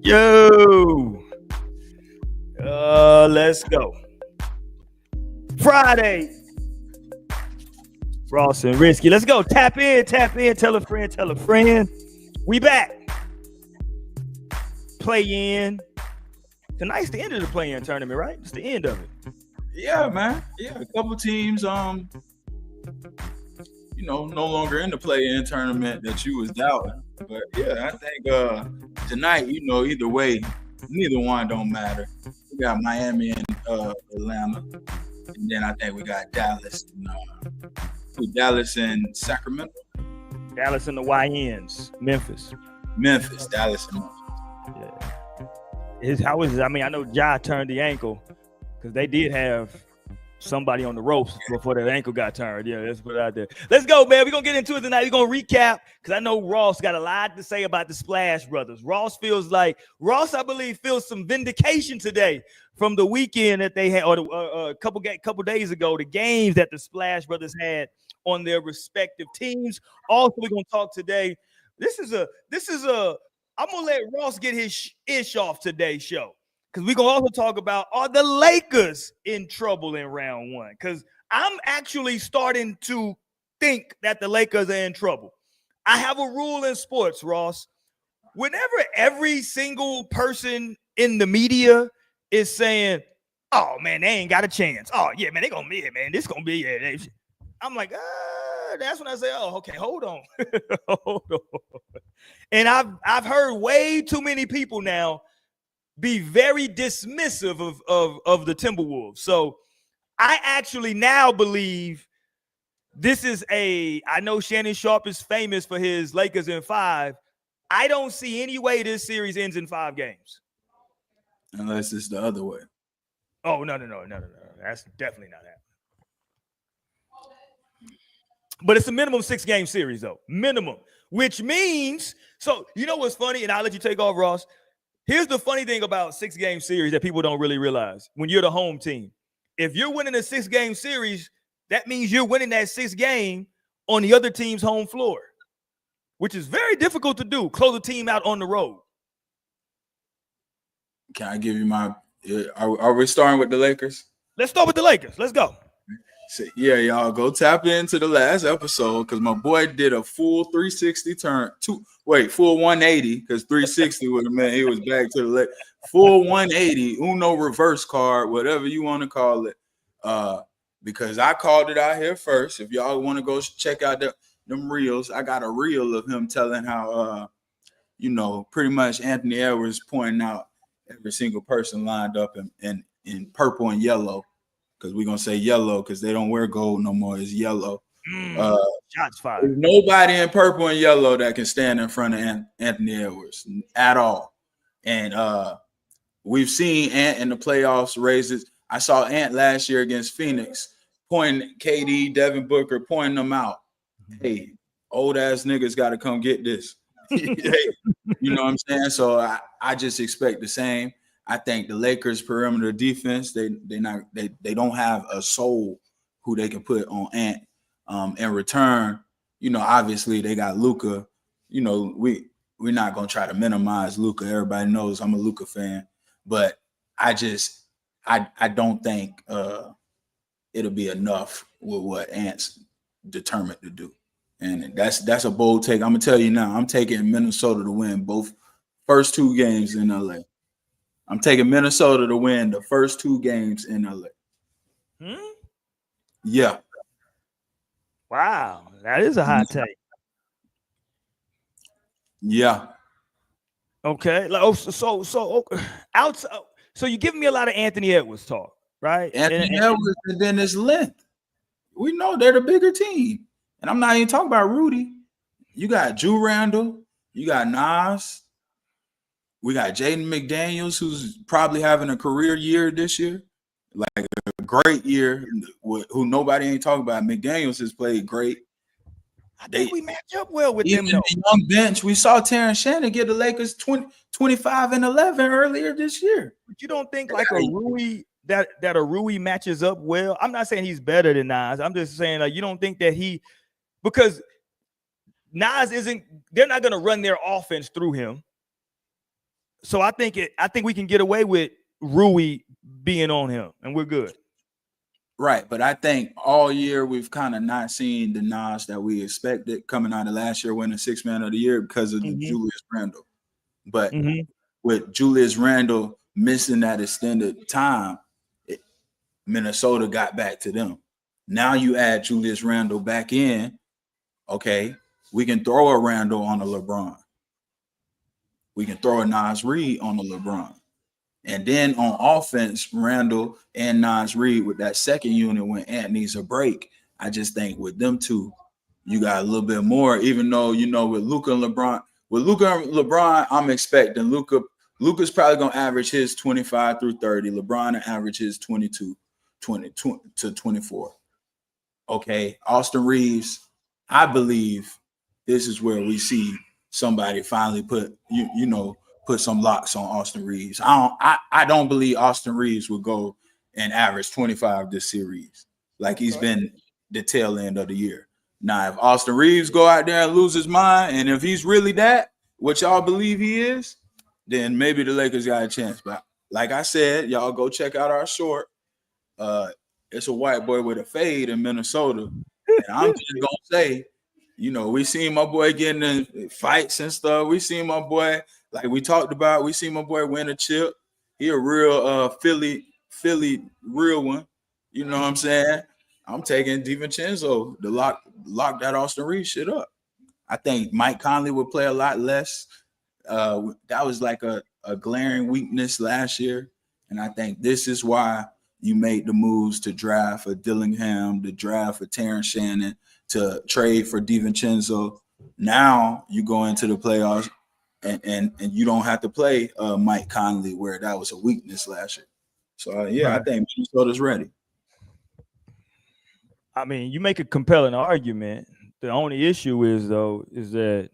Yo, let's go. Friday, Ross and Risky. Let's go. Tap in, tap in. Tell a friend, tell a friend. We back. Play in. Tonight's the end of the play-in tournament, right? It's the end of it. Yeah, man. Yeah, a couple teams, no longer in the play-in tournament that you was doubting. But yeah, I think tonight, either way, neither one don't matter. We got Miami and Atlanta, and then I think we got Dallas and Sacramento. Dallas and the YNs. Memphis, Dallas and Memphis. Yeah. How is it? I mean, I know Ja turned the ankle because they did have somebody on the ropes before that ankle got turned. Yeah, let's put it out there. Let's go, man. We're going to get into it tonight. We're going to recap because I know Ross got a lot to say about the Splash Brothers. Ross, I believe, feels some vindication today from the weekend that they had, or a couple days ago, the games that the Splash Brothers had on their respective teams. Also, we're going to talk today. I'm going to let Ross get his ish off today's show. Because we're going to also talk about, are the Lakers in trouble in round one? Because I'm actually starting to think that the Lakers are in trouble. I have a rule in sports, Ross. Whenever every single person in the media is saying, oh, man, they ain't got a chance. Oh, yeah, man, they're going to be it, man. This going to be it. I'm like, that's when I say, oh, okay, hold on. Hold on. And I've heard way too many people now be very dismissive of the Timberwolves. So I actually now believe this is I know Shannon Sharpe is famous for his Lakers in 5. I don't see any way this series ends in 5 games. Unless it's the other way. Oh, no. That's definitely not happening. But it's a minimum 6-game series, though. Minimum. Which means, so you know what's funny? And I'll let you take off, Ross. Here's the funny thing about 6-game series that people don't really realize. When you're the home team, if you're winning a 6-game series, that means you're winning that 6th game on the other team's home floor, which is very difficult to do. Close a team out on the road. Can I give you my are we starting with the Lakers? Let's start with the Lakers. Let's go. So, yeah, y'all go tap into the last episode because my boy did a full 360 turn. Full 180 because 360 would have meant he was back to the left. Full 180, Uno reverse card, whatever you want to call it. Because I called it out here first. If y'all want to go check out them reels, I got a reel of him telling how, pretty much Anthony Edwards pointing out every single person lined up in purple and yellow. Because we're going to say yellow because they don't wear gold no more. It's yellow. Shots fired. There's nobody in purple and yellow that can stand in front of Anthony Edwards at all. And we've seen Ant in the playoffs raises. I saw Ant last year against Phoenix pointing KD, Devin Booker, pointing them out. Hey, old-ass niggas got to come get this. You know what I'm saying? So I just expect the same. I think the Lakers perimeter defense, they don't have a soul who they can put on Ant. In return, obviously they got Luka. We're not gonna try to minimize Luka. Everybody knows I'm a Luka fan, but I don't think it'll be enough with what Ant's determined to do. And that's a bold take. I'm gonna tell you now, I'm taking Minnesota to win both first 2 games in LA. I'm taking Minnesota to win the first 2 games in LA. Yeah. Wow, that is a hot take. Yeah. Okay. So outside. So you're giving me a lot of Anthony Edwards talk, right? Anthony Edwards, and then his length. We know they're the bigger team, and I'm not even talking about Rudy. You got Drew Randall. You got Nas. We got Jaden McDaniels, who's probably having a career year this year, like a great year, who nobody ain't talking about. McDaniels has played great. I think we match up well with them. Though. The young bench, we saw Terrence Shannon get the Lakers 25 and 11 earlier this year. But you don't think like a Rui that a Rui matches up well? I'm not saying he's better than Nas. I'm just saying like you don't think that because Nas they're not going to run their offense through him. So I think we can get away with Rui being on him, and we're good. Right, but I think all year we've kind of not seen the Nas that we expected coming out of last year winning Sixth Man of the Year because of Julius Randle. But with Julius Randle missing that extended time, Minnesota got back to them. Now you add Julius Randle back in, okay, we can throw a Randle on a LeBron. We can throw a Nas Reed on a LeBron. And then on offense, Randle and Nas Reed with that second unit when Ant needs a break. I just think with them two, you got a little bit more, even though, with Luka and LeBron, I'm expecting Luka's probably going to average his 25 through 30. LeBron will average his 22 20 to 24. Okay, Austin Reeves, I believe this is where we see somebody finally put some locks on Austin Reeves. I don't believe Austin Reeves will go and average 25 this series like he's been the tail end of the year. Now, if Austin Reeves go out there and lose his mind, and if he's really that, what y'all believe he is, then maybe the Lakers got a chance. But like I said, y'all go check out our short. It's a white boy with a fade in Minnesota. And I'm just going to say, we seen my boy getting in fights and stuff. We seen my boy, like we talked about, we seen my boy win a chip. He a real Philly real one. You know what I'm saying? I'm taking DiVincenzo to lock that Austin Reeves shit up. I think Mike Conley would play a lot less. That was like a glaring weakness last year. And I think this is why you made the moves to draft for Dillingham, to draft for Terrence Shannon, to trade for DiVincenzo. Now you go into the playoffs and you don't have to play Mike Conley, where that was a weakness last year. So, I think Minnesota's ready. I mean, you make a compelling argument. The only issue is that,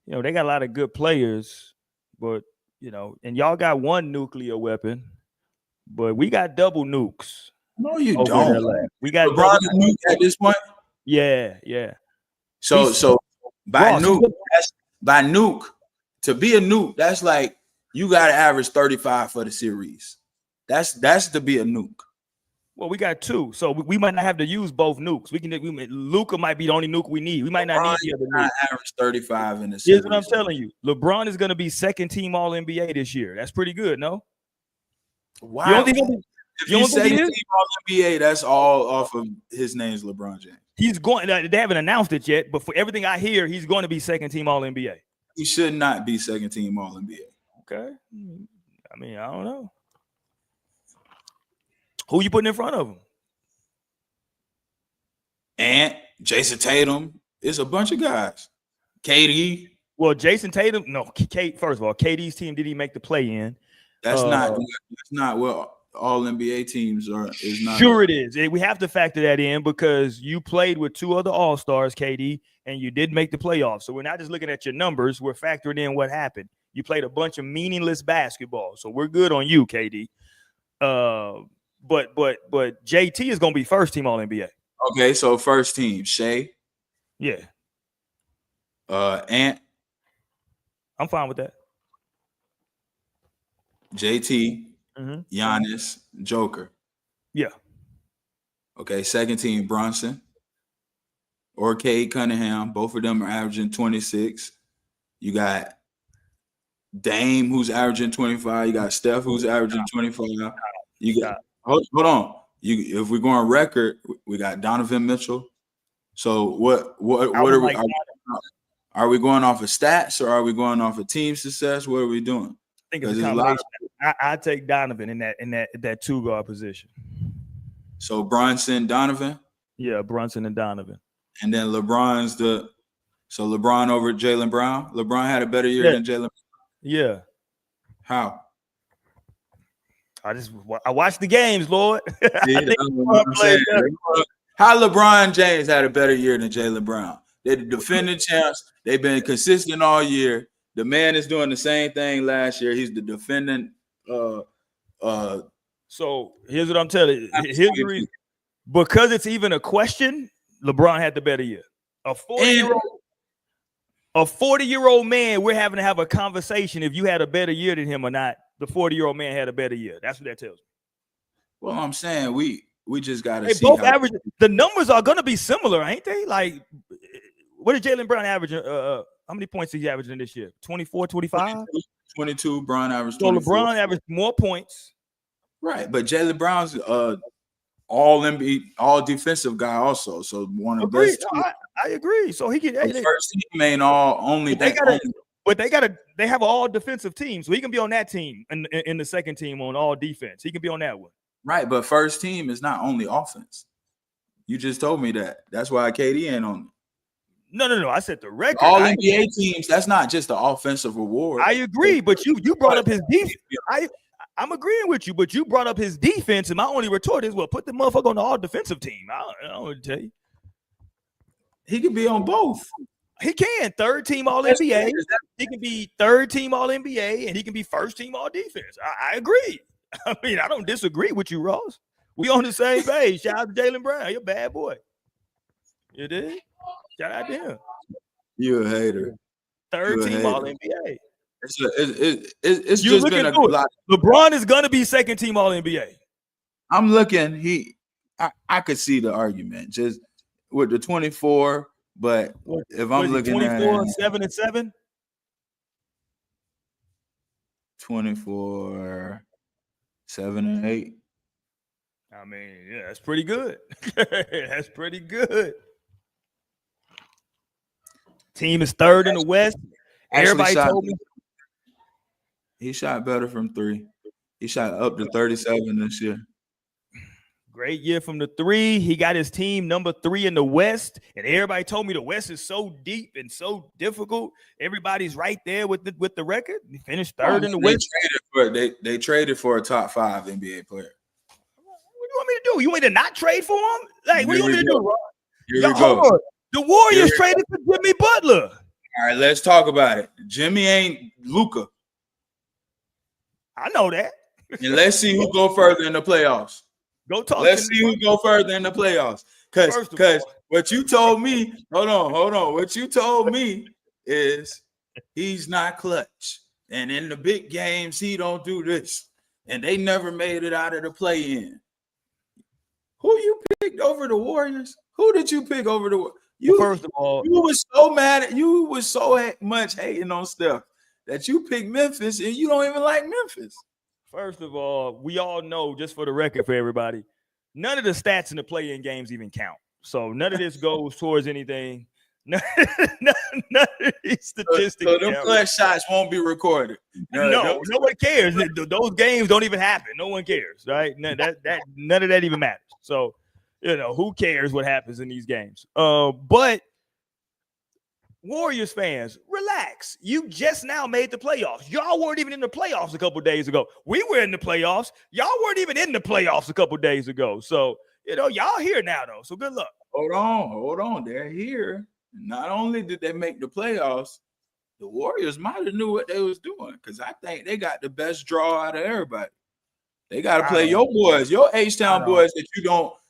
they got a lot of good players, but, and y'all got one nuclear weapon, but we got double nukes. No, you don't. We got LeBron nuke at this point. Yeah. So by nuke, to be a nuke, that's like you got to average 35 for the series. That's to be a nuke. Well, we got two, so we might not have to use both nukes. Luka might be the only nuke we need. We might not need the other nuke. Average 35 in the series. Here's what I'm telling you: LeBron is going to be second team All NBA this year. That's pretty good, no? Wow. You don't think if he's second team All NBA, that's all off of his name's LeBron James. He's going. They haven't announced it yet, but for everything I hear, he's going to be second team All NBA. He should not be second team All NBA. Okay. I mean, I don't know. Who you putting in front of him? And Jason Tatum. It's a bunch of guys. KD. Well, Jason Tatum. No, first of all, KD's team did he make the play in? That's not what all NBA teams are. Is not. Sure, it is. We have to factor that in because you played with two other All-Stars, KD, and you did make the playoffs. So we're not just looking at your numbers. We're factoring in what happened. You played a bunch of meaningless basketball, so we're good on you, KD. But JT is going to be first team All NBA. Okay, so first team, Shea. Yeah. Ant. I'm fine with that. JT, Giannis, Joker. Yeah. Okay, second team, Brunson or Cade Cunningham. Both of them are averaging 26. You got Dame, who's averaging 25. You got Steph, who's averaging 25. You got hold on. If we're going record, we got Donovan Mitchell. So what are we? Are we going off of stats or are we going off of team success? What are we doing? I think it's a combination. I take Donovan in that two guard position. So Brunson, Donovan. Yeah, Brunson and Donovan. And then LeBron over Jaylen Brown. LeBron had a better year than Jaylen. Yeah. How? I watched the games, Lord. How LeBron James had a better year than Jaylen Brown? They're the defending champs. They've been consistent all year. The man is doing the same thing last year. He's the defending. So here's what I'm telling you. Here's the reason. Because it's even a question, LeBron had the better year. A 4-year-old. A 40-year-old man, we're having to have a conversation if you had a better year than him or not. The 40-year-old man had a better year. That's what that tells me. Well, I'm saying we just got to They see both how average. The numbers are going to be similar, ain't they? Like, what did Jaylen Brown average? How many points is he averaging this year? 24, 25? 22. Brown averaged So 24. LeBron averaged more points. Right, but Jaylen Brown's all NBA, all defensive guy also. So one of the Agreed. best. I agree. So he can. First team ain't all only But they that. gotta. But they have an all defensive team, so he can be on that team in the second team on all defense. He can be on that one. Right, but first team is not only offense. You just told me that. That's why KD ain't on it. No. I said the record. All NBA teams, that's not just the offensive reward. I agree, but you brought up his defense. I'm agreeing with you, but you brought up his defense, and my only retort is, well, put the motherfucker on the all defensive team. I don't want to tell you. He could be on both. He can. Third team all NBA. He can be third team all NBA, and he can be first team all defense. I agree. I mean, I don't disagree with you, Ross. We on the same page. Shout out to Jaylen Brown. You're a bad boy. You did? Shout out to him. You're a hater. Third team all NBA. It's just been a lot. LeBron is gonna be second team all NBA. I'm looking. I could see the argument just with the 24, but if I'm looking 24, at 7 and 7, 24, 7 and 8. I mean, yeah, that's pretty good. That's pretty good. Team is third in the West. Everybody told me he shot better from 3. He shot up to 37 this year. Great year from the 3. He got his team number 3 in the West, and everybody told me the West is so deep and so difficult. Everybody's right there with the record. He finished third in the West. They traded for a top 5 NBA player. What do you want me to do? You want me to not trade for him? Like, what do you want me to do, Ron? Here we go. The Warriors traded for Jimmy Butler. All right, let's talk about it. Jimmy ain't Luka. I know that. And let's see who go further in the playoffs. Go talk. Let's see who go further in the playoffs. Because what you told me, hold on. What you told me is he's not clutch. And in the big games, he don't do this. And they never made it out of the play-in. Who you picked over the Warriors? Who did you pick over the Warriors? First of all, you was so mad at you was so much hating on Steph that you picked Memphis and you don't even like Memphis. First of all, we all know, just for the record for everybody, none of the stats in the play-in games even count. So none of this goes towards anything. None of these statistics. So them clutch shots won't be recorded. No one cares. Those games don't even happen. No one cares, right? None of that even matters. So, who cares what happens in these games? But Warriors fans, relax. You just now made the playoffs. Y'all weren't even in the playoffs a couple days ago. We were in the playoffs. Y'all weren't even in the playoffs a couple days ago. So, y'all here now, though. So good luck. Hold on. They're here. Not only did they make the playoffs, the Warriors might have knew what they was doing because I think they got the best draw out of everybody. They got to play your boys, your H-Town boys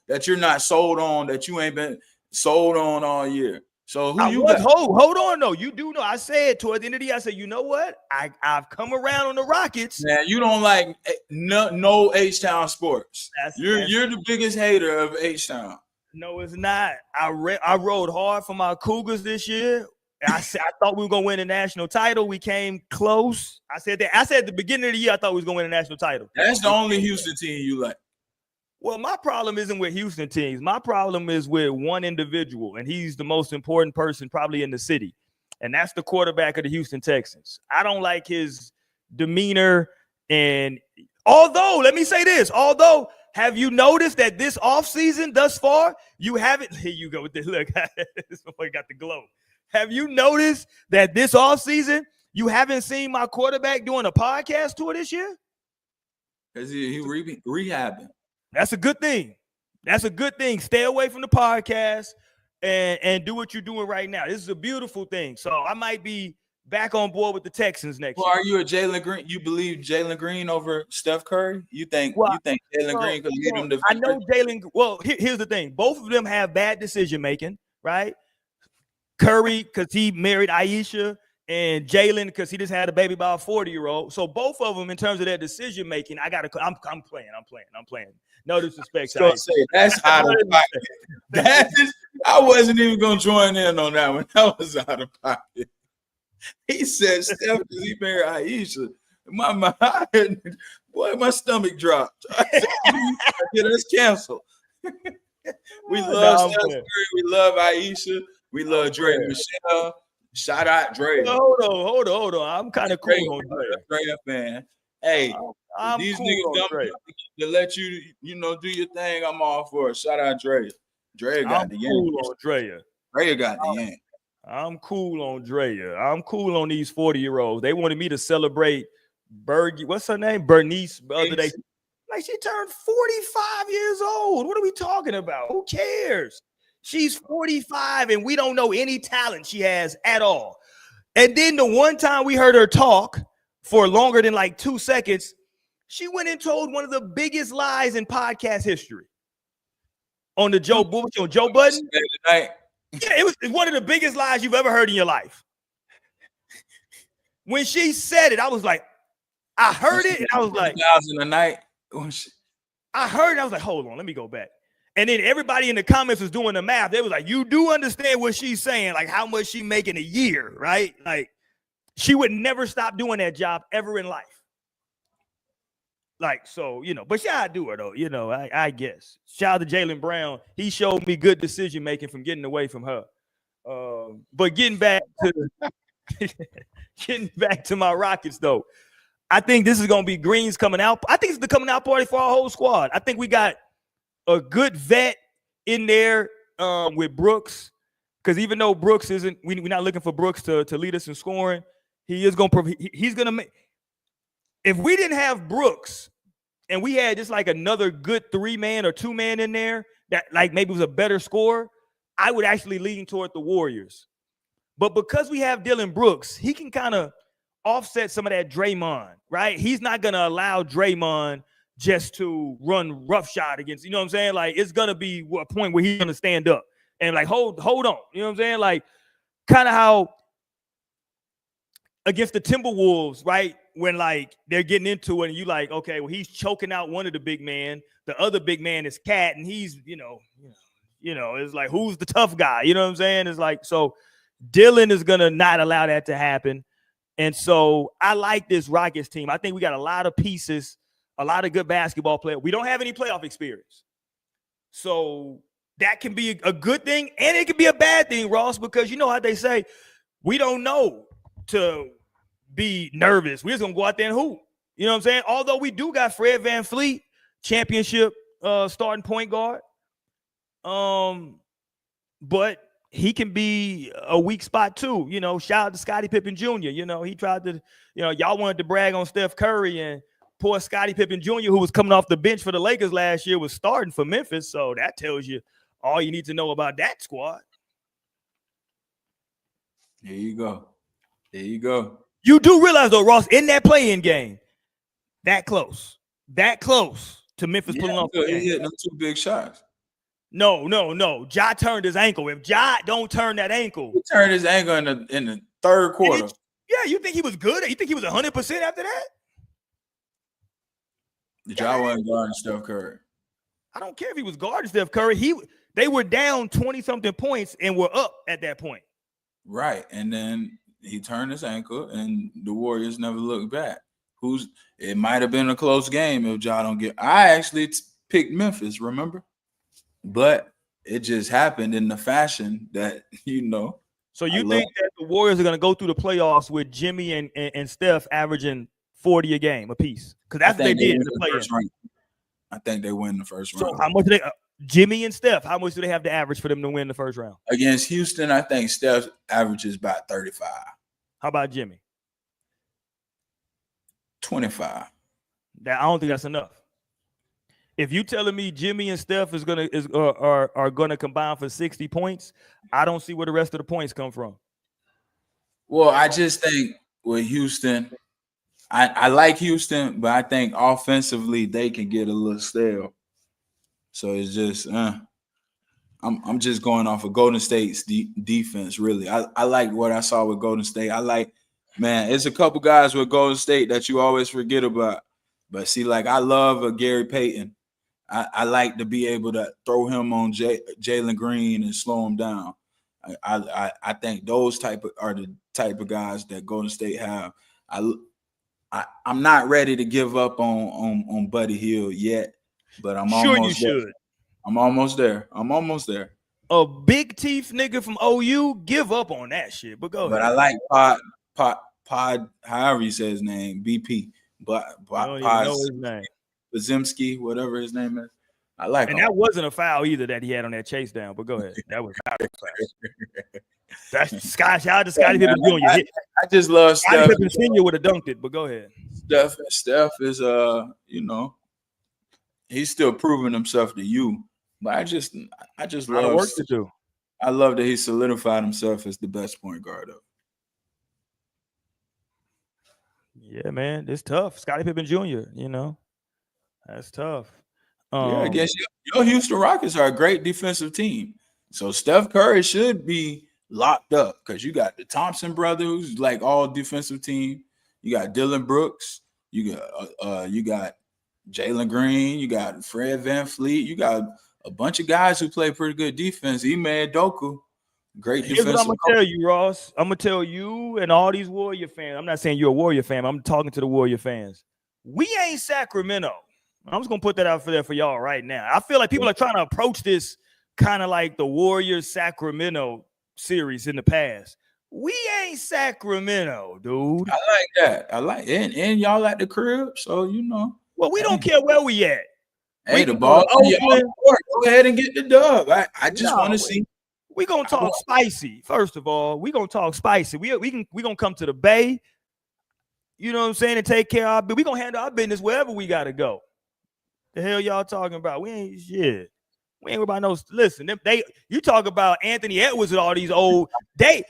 that you're not sold on, that you ain't been sold on all year. So who got? Hold on, though. You do know. I said toward the end of the year, I said, you know what? I've come around on the Rockets. Man, you don't like no H-Town sports. You're the biggest hater of H-Town. No, it's not. I rode hard for my Cougars this year. I thought we were gonna win a national title. We came close. I said that. I said at the beginning of the year, I thought we was gonna win a national title. That's the only Houston team you like. Well, my problem isn't with Houston teams. My problem is with one individual, and he's the most important person probably in the city, and that's the quarterback of the Houston Texans. I don't like his demeanor, and let me say this, have you noticed that this offseason thus far, you haven't – here you go with this. Look, this boy got the glow. Have you noticed that this offseason you haven't seen my quarterback doing a podcast tour this year? Because he rehabbing. That's a good thing. Stay away from the podcast and do what you're doing right now. This is a beautiful thing. So I might be back on board with the Texans next year. Are you a Jalen Green? You believe Jalen Green over Steph Curry? You think Jalen Green could lead them to victory? I know Jalen. Well, here's the thing. Both of them have bad decision making, right? Curry because he married Aisha, and Jalen because he just had a baby by a 40-year-old. So both of them, in terms of their decision making, I'm playing. No disrespect to Gonna Aisha. say that's out of pocket. That is, I wasn't even gonna join in on that one. That was out of pocket. He said Steph because he married Aisha. Boy, my stomach dropped. Yeah, that's canceled. We love Steph Curry. We love Aisha. We love Dre Michelle. Shout out Dre. Hold on. I'm kind of cool on Dre. Dre fan. Hey, I'm these cool niggas on Dre. to let you, do your thing. I'm all for it. Shout out Dre. Dre got the cool on Drea. Dre got the yank. I'm cool on Drea. I'm cool on these 40-year-olds. They wanted me to celebrate what's her name? Bernice the other day. Like, she turned 45 years old. What are we talking about? Who cares? She's 45 and we don't know any talent she has at all. And then the one time we heard her talk for longer than like 2 seconds, she went and told one of the biggest lies in podcast history on the Joe Budden. Yeah, it was one of the biggest lies you've ever heard in your life. When she said it, I was like, I heard it, and I was like, 1,000 a night. I heard it, I was like, hold on, let me go back. And then everybody in the comments was doing the math. They was like, you do understand what she's saying, like how much she making a year, right? Like, she would never stop doing that job ever in life. Like, so, but shout out to her, though, I guess. Shout out to Jaylen Brown. He showed me good decision making from getting away from her. But getting back to my Rockets, though, I think this is going to be Green's coming out. I think it's the coming out party for our whole squad. I think we got a good vet in there with Brooks, because even though Brooks isn't, we're not looking for Brooks to lead us in scoring. He's going to make. If we didn't have Brooks and we had just like another good 3-man or 2-man in there that like maybe was a better scorer, I would actually lean toward the Warriors. But because we have Dylan Brooks, he can kind of offset some of that Draymond, right? He's not going to allow Draymond just to run roughshod against, you know what I'm saying? Like, it's going to be a point where he's going to stand up and like, hold on. You know what I'm saying? Like, kind of how against the Timberwolves, right? When like they're getting into it and you like, okay, well, he's choking out one of the big man. The other big man is Cat, and he's, it's like, who's the tough guy? You know what I'm saying? It's like, so Dylan is going to not allow that to happen. And so I like this Rockets team. I think we got a lot of pieces, a lot of good basketball players. We don't have any playoff experience. So that can be a good thing, and it can be a bad thing, Ross, because you know how they say, we don't know to be nervous. We're just going to go out there and hoop. You know what I'm saying? Although we do got Fred VanVleet, championship starting point guard. But he can be a weak spot too. Shout out to Scottie Pippen Jr. He tried to, y'all wanted to brag on Steph Curry, and poor Scottie Pippen Jr., who was coming off the bench for the Lakers last year, was starting for Memphis. So that tells you all you need to know about that squad. There you go. You do realize, though, Ross, in that play-in game, that close to Memphis pulling off the game. He hit them 2 big shots. No. Ja turned his ankle. If Ja don't turn that ankle. He turned his ankle in the third quarter. You think he was good? You think he was 100% after that? Ja wasn't guarding Steph Curry. I don't care if he was guarding Steph Curry. They were down 20-something points and were up at that point. Right. And then he turned his ankle, and the Warriors never looked back. It might have been a close game if Ja don't get. I actually picked Memphis, remember? But it just happened in the fashion that, So you think that the Warriors are going to go through the playoffs with Jimmy and Steph averaging 40 a game apiece? Because that's what they did in the play-in. I think they win the first round. So how much do Jimmy and Steph, how much do they have to average for them to win the first round? Against Houston, I think Steph averages about 35. How about Jimmy? 25. I don't think that's enough. If you telling me Jimmy and Steph are gonna combine for 60 points, I don't see where the rest of the points come from. Well, I just think with Houston, I like Houston, but I think offensively they can get a little stale. So it's just I'm just going off of Golden State's defense. Really, I like what I saw with Golden State. I like, man, it's a couple guys with Golden State that you always forget about. But see, like I love a Gary Payton. I like to be able to throw him on Jalen Green and slow him down. I think those are the type of guys that Golden State have. I'm not ready to give up on Buddy Hield yet, but I'm Sure, almost you there. should. I'm almost there. I'm almost there. A big teeth nigga from OU, give up on that shit. But go ahead. But I like Pod, however you say his name, BP. But I don't even know his name. Bazimski, whatever his name is. I like and him. that wasn't a foul either that he had on that chase down. But go ahead. That was not a foul. That's Scott. Shout out to Scottie Pippen Jr. I just love Scottie Steph. Pippen Sr. would have dunked it, but go ahead. Steph is he's still proving himself to you. But I just love work to do. I love that he solidified himself as the best point guard of. Yeah, man, it's tough. Scottie Pippen Jr., that's tough. Yeah, I guess your Houston Rockets are a great defensive team. So Steph Curry should be locked up because you got the Thompson brothers, like all defensive team. You got Dylan Brooks. You got Jalen Green. You got Fred VanVleet. You got a bunch of guys who play pretty good defense. Ime Udoka, great defensive. Here's what I'm gonna tell you, Ross. I'm gonna tell you and all these Warrior fans. I'm not saying you're a Warrior fan. I'm talking to the Warrior fans. We ain't Sacramento. I'm just gonna put that out there for y'all right now. I feel like people are trying to approach this kind of like the Warriors Sacramento series in the past. We ain't Sacramento, dude. I like that. I like it. And y'all at the crib, so Well, we don't care where we at. Hey, the ball. Go ahead and get the dub. I just want to see. We gonna talk spicy. First of all, we gonna talk spicy. We gonna come to the Bay. You know what I'm saying? And take care of we gonna handle our business wherever we gotta go. The hell y'all talking about? We ain't shit. We ain't about no. Listen, you talk about Anthony Edwards and all these old. They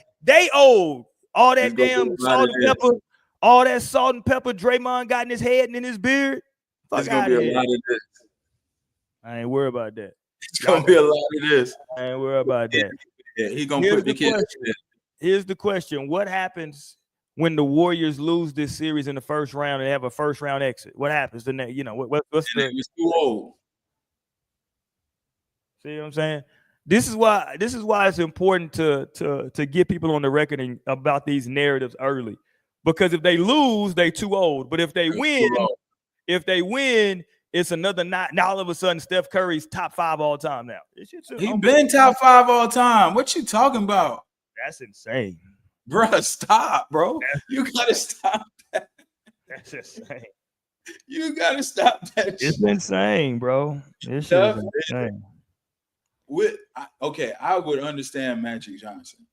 old. All that damn salt and pepper. All that salt and pepper Draymond got in his head and in his beard. It's gonna be a lot of this. I ain't worried about that. It's gonna be a lot of this. I ain't worried about that. Yeah, he gonna put the kid. Here's the question: what happens when the Warriors lose this series in the first round and have a first round exit? What happens? What's the? It's too old. See what I'm saying? This is why it's important to get people on the record about these narratives early, because if they lose, they too old. But if they win, it's another night. Now all of a sudden, Steph Curry's top 5 all time now. He been top 5 all time. What you talking about? That's insane, bro. Stop, bro. You gotta stop that. That's insane. You gotta stop that. It's insane, bro. This shit is insane. I would understand Magic Johnson.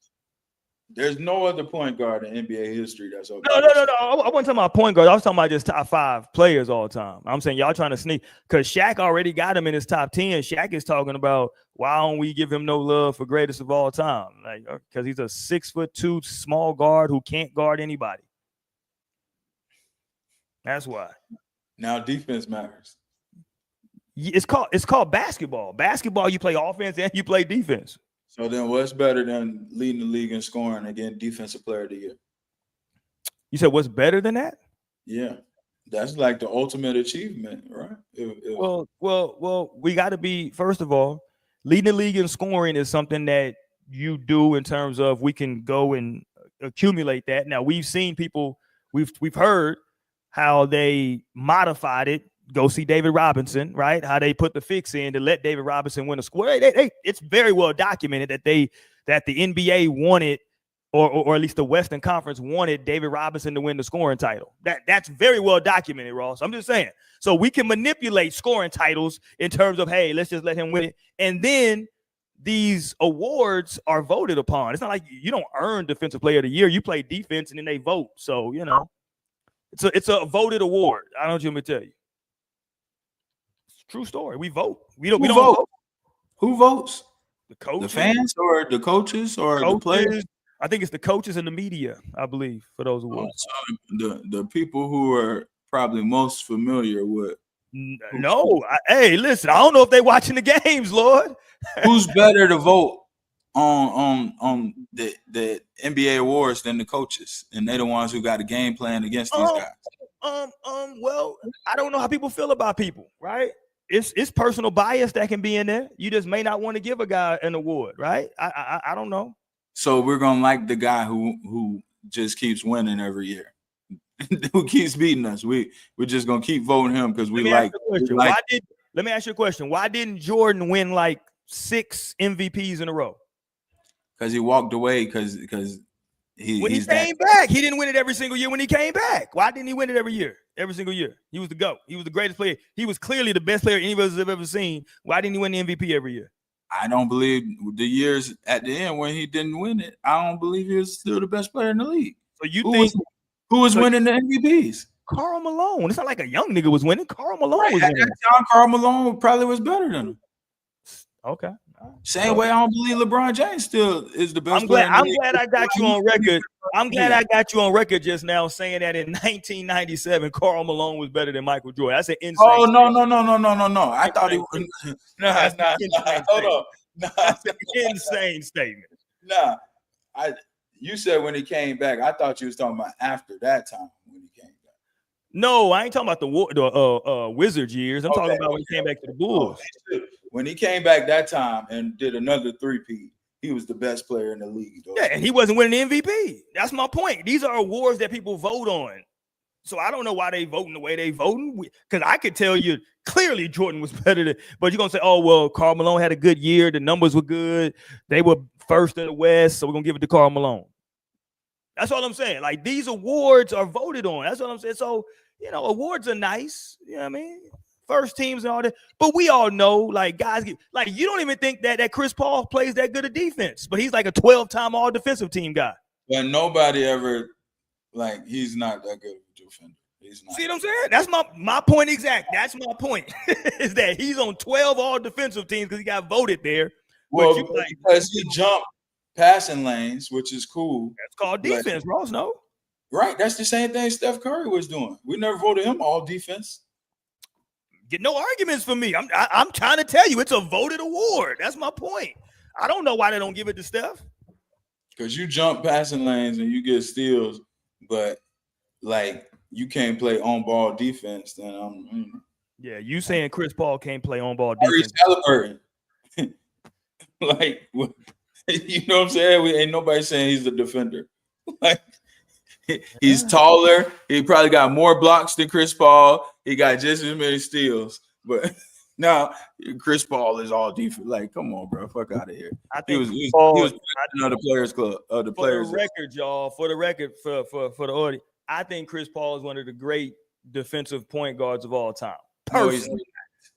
There's no other point guard in NBA history that's okay. No. I wasn't talking about point guard. I was talking about just top 5 players all the time. I'm saying y'all trying to sneak because Shaq already got him in his top 10. Shaq is talking about why don't we give him no love for greatest of all time? Like, because he's a 6'2" small guard who can't guard anybody. That's why. Now defense matters. It's called basketball. Basketball, you play offense and you play defense. So then what's better than leading the league in scoring, again, defensive player of the year? You said what's better than that? Yeah. That's like the ultimate achievement, right? Well, we got to be, first of all, leading the league in scoring is something that you do in terms of we can go and accumulate that. Now, we've seen people, we've heard how they modified it. Go see David Robinson, right? How they put the fix in to let David Robinson win a score. It's very well documented that the NBA wanted, or at least the Western Conference wanted David Robinson to win the scoring title. That's very well documented, Ross. I'm just saying. So we can manipulate scoring titles in terms of, hey, let's just let him win it. And then these awards are voted upon. It's not like you don't earn Defensive Player of the Year. You play defense and then they vote. So, it's a voted award. I don't know what you want me to tell you. True story. We vote. We don't vote. Who votes? The coaches, the fans, or the coaches, or the players? I think it's the coaches and the media, I believe, for those awards. The people who are probably most familiar with No. Hey, listen, I don't know if they watching the games, Lord. Who's better to vote on the NBA awards than the coaches? And they're the ones who got a game plan against these guys. Well, I don't know how people feel about people, right? It's personal bias that can be in there. You just may not want to give a guy an award, right? I don't know. So we're gonna like the guy who just keeps winning every year, who keeps beating us. We're just gonna keep voting him because we like. Let me ask you a question. Why didn't Jordan win like 6 MVPs in a row? Because he walked away. Because when he came back, he didn't win it every single year. When he came back, why didn't he win it every year? Every single year, he was the GOAT. He was the greatest player. He was clearly the best player any of us have ever seen. Why didn't he win the MVP every year? I don't believe the years at the end when he didn't win it. I don't believe he was still the best player in the league. So you think who was winning the MVPs? Karl Malone. It's not like a young nigga was winning. Karl Malone was winning. Karl Malone probably was better than him. Okay. Same way I don't believe LeBron James still is the best player. I'm glad I got you on record. I'm glad I got you on record just now saying that in 1997, Karl Malone was better than Michael Jordan. That's an insane. Oh no! I thought he was. Nah. Hold on. Nah. That's an insane statement. Nah, you said when he came back. I thought you was talking about after that time when he came back. No, I ain't talking about the Wizards years. I'm talking about when he came back to the Bulls. When he came back that time and did another three-peat, he was the best player in the league. Though. Yeah, and he wasn't winning the MVP. That's my point. These are awards that people vote on. So I don't know why they voting the way they voting. Because I could tell you clearly Jordan was better than, but you're going to say, oh, well, Karl Malone had a good year. The numbers were good. They were first in the West, so we're going to give it to Karl Malone. That's all I'm saying. Like, these awards are voted on. That's what I'm saying. So, awards are nice. You know what I mean? First teams and all that. But we all know, like, guys, like, you don't even think that Chris Paul plays that good of defense. But he's like a 12-time all-defensive team guy. But nobody ever, like, he's not that good of a defender. He's not. See what I'm saying? That's my point exact. That's my point. Is that he's on 12 all-defensive teams because he got voted there. Well, because he jumped passing lanes, which is cool. That's called defense, Ross, no? Right. That's the same thing Steph Curry was doing. We never voted him all defense. Get no arguments for me. I'm trying to tell you, it's a voted award. That's my point. I don't know why they don't give it to Steph. Because you jump passing lanes and you get steals, but like you can't play on-ball defense. Then yeah, you saying Chris Paul can't play on-ball defense? Celebrating, like you know what I'm saying? Ain't nobody saying he's a defender. Like. He's taller. He probably got more blocks than Chris Paul. He got just as many steals. But now Chris Paul is all defense. Like, come on, bro. Fuck out of here. I think he was of the players club of the players. For the record, y'all, for the audience, I think Chris Paul is one of the great defensive point guards of all time. Personally.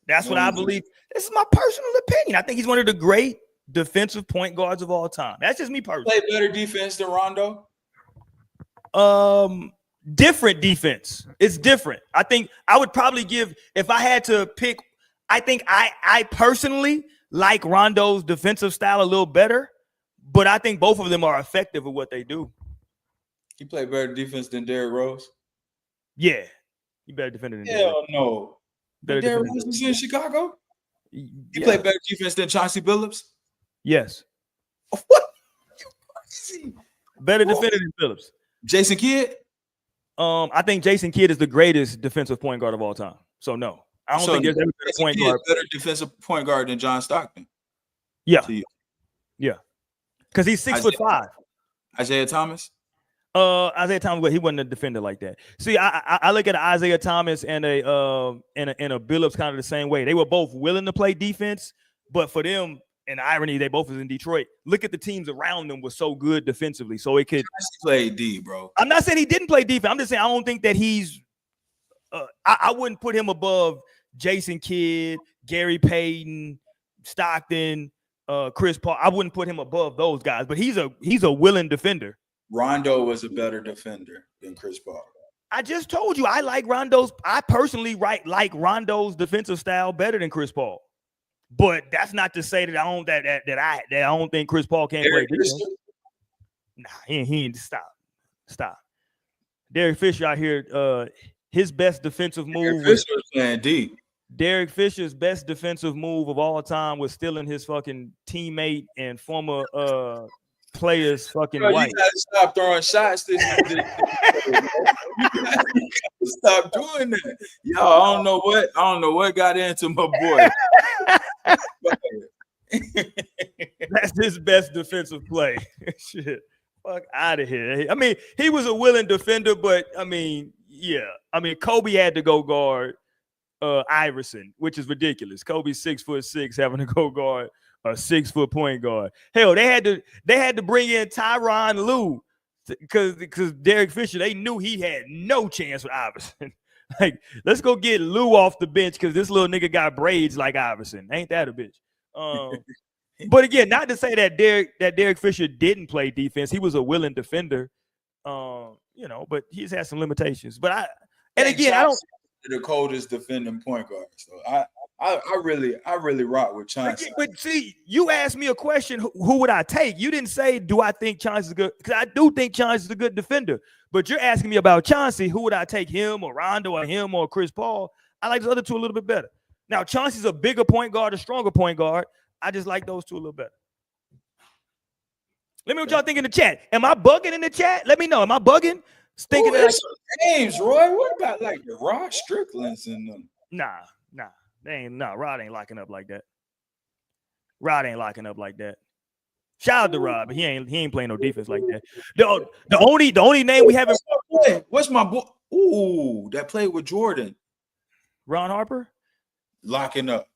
That's what I believe. This is my personal opinion. I think he's one of the great defensive point guards of all time. That's just me personally. Play better defense than Rondo. Different defense. It's different. I think I would probably give, if I had to pick, I think I personally like Rondo's defensive style a little better, but I think both of them are effective at what they do. He played better defense than Derrick Rose? Yeah. He better defender than Hell no. Derrick Rose was in Chicago? He played better defense than Chauncey Billups? Yes. What? Better defender than Phillips. Jason Kidd? I think Jason Kidd is the greatest defensive point guard of all time. So no, I don't think there's ever been a point guard better defensive point guard than John Stockton. Yeah, because he's 6'5". Isaiah Thomas. Isaiah Thomas, but he wasn't a defender like that. See, I look at Isaiah Thomas and a Billups kind of the same way. They were both willing to play defense, but for them. And irony, they both was in Detroit. Look at the teams around them was so good defensively. So it could play D, bro. I'm not saying he didn't play defense. I'm just saying I don't think that he's I wouldn't put him above Jason Kidd, Gary Payton, Stockton, Chris Paul. I wouldn't put him above those guys, but he's a willing defender. Rondo was a better defender than Chris Paul. I just told you I personally like Rondo's defensive style better than Chris Paul. But that's not to say that I don't think Chris Paul can't play defense. Nah, he ain't stop. Derek Fisher out here, his best defensive move was playing D. Derek Fisher's best defensive move of all time was stealing his fucking teammate and former player's fucking Bro, wife. you gotta stop throwing shots. This you gotta stop doing that. Yo, I don't know what got into my boy. That's his best defensive play. Shit. Fuck out of here. I mean, he was a willing defender, but I mean, yeah. I mean, Kobe had to go guard Iverson, which is ridiculous. Kobe's 6'6", having to go guard a 6-foot point guard. Hell, they had to bring in Tyronn Lue because Derek Fisher, they knew he had no chance with Iverson. Like, let's go get Lue off the bench because this little nigga got braids like Iverson. Ain't that a bitch? But again, not to say that Derek Fisher didn't play defense. He was a willing defender, but he's had some limitations. But I don't. The coldest defending point guard. So I really rock with Chauncey. But see, you asked me a question. Who would I take? You didn't say, do I think Chauncey's good? Because I do think Chauncey's a good defender. But you're asking me about Chauncey. Who would I take, him or Rondo or him or Chris Paul? I like the other two a little bit better. Now, Chauncey's a bigger point guard, a stronger point guard. I just like those two a little better. Let me know what y'all think in the chat. Am I bugging in the chat? Let me know. Am I bugging? Thinking that names, Roy. What about like the Rod Stricklands and them? Nah. Rod ain't locking up like that. Rod ain't locking up like that. Shout out to Rod, but he ain't playing no defense like that. The only name we haven't. What's my boy? Ooh, that played with Jordan. Ron Harper. Locking up.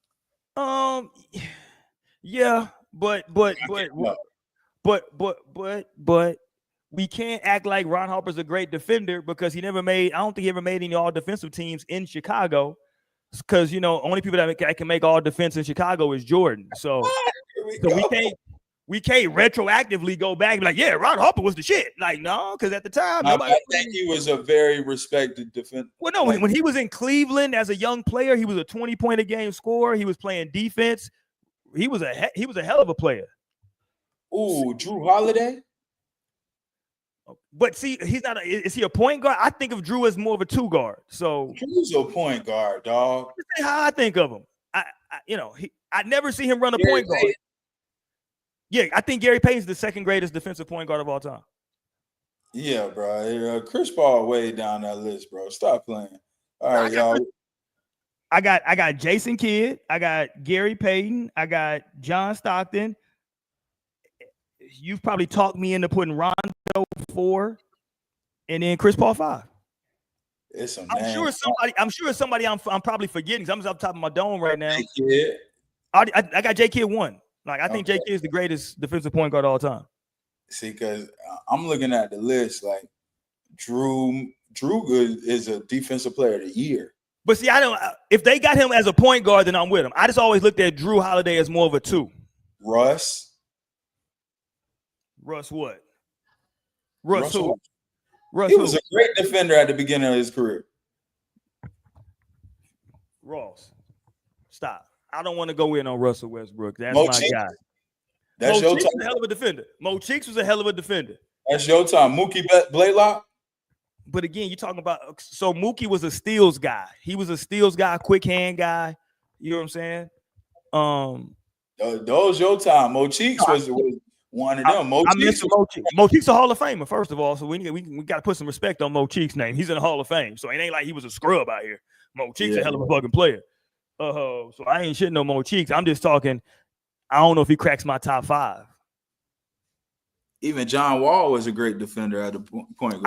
Yeah, but we can't act like Ron Harper's a great defender because I don't think he ever made any all defensive teams in Chicago. Because only people that can make all defense in Chicago is Jordan. So we can't retroactively go back and be like, yeah, Ron Harper was the shit. Like, no, because at the time, I think he was a very respected defender. Well, no, when he was in Cleveland as a young player, he was a 20-point a game scorer. He was playing defense. He was a hell of a player. Ooh, Drew Holiday. But see, he's not. Is he a point guard? I think of Drew as more of a two guard. So Drew's a point guard, dog. That's how I think of him. I never see him run a point guard. Yeah, I think Gary Payton's the second greatest defensive point guard of all time. Yeah, bro. Chris Paul way down that list, bro. Stop playing. All right, y'all. I got Jason Kidd. I got Gary Payton. I got John Stockton. You've probably talked me into putting Rondo 4 and then Chris Paul 5. I'm sure somebody I'm probably forgetting. I'm just off the top of my dome right now. I got J Kidd 1. Like, I think J Kidd is the greatest defensive point guard of all time. See, because I'm looking at the list, like Drew Good is a defensive player of the year. But see, if they got him as a point guard, then I'm with him. I just always looked at Drew Holiday as more of a 2. Russ what? Russ who? He was a great defender at the beginning of his career. Ross, stop. I don't want to go in on Russell Westbrook. That's my guy. That's your time. Was a hell of a defender. Mo Cheeks was a hell of a defender. That's your time. Mookie Blaylock. But again, you're talking about, so Mookie was a steals guy. He was a steals guy, quick hand guy. You know what I'm saying? Those your time. Mo Cheeks was one of them. Mo Cheeks a Hall of Famer, first of all. So we got to put some respect on Mo Cheeks' name. He's in the Hall of Fame. So it ain't like he was a scrub out here. Mo Cheeks a hell of a fucking player. So I ain't shitting no Mo Cheeks. I'm just talking, I don't know if he cracks my top 5. Even John Wall was a great defender at the point guard.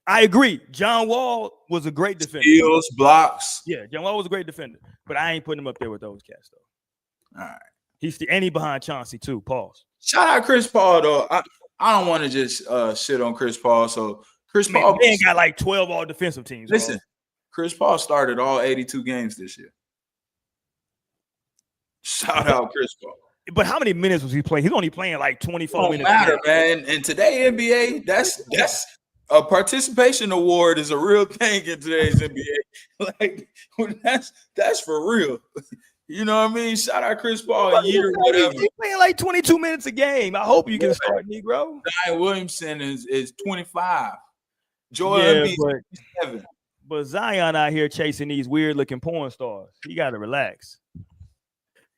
I agree. John Wall was a great defender. Steals, blocks. Yeah, John Wall was a great defender. But I ain't putting him up there with those cats, though. All right. He behind Chauncey, too. Pause. Shout out Chris Paul, though. I don't want to just shit on Chris Paul. So Chris Paul got like 12 all defensive teams. Listen, bro. Chris Paul started all 82 games this year. Shout out Chris Paul. But how many minutes was he playing? He's only playing like 24 minutes. Matter, man. And today NBA, that's a participation award is a real thing in today's NBA. Like that's for real. You know what I mean? Shout out Chris Paul a year, whatever. He's playing like 22 minutes a game. I hope you can start, Negro. Zion Williamson is 25. Joel Embiid is 27. But Zion out here chasing these weird looking porn stars. He got to relax.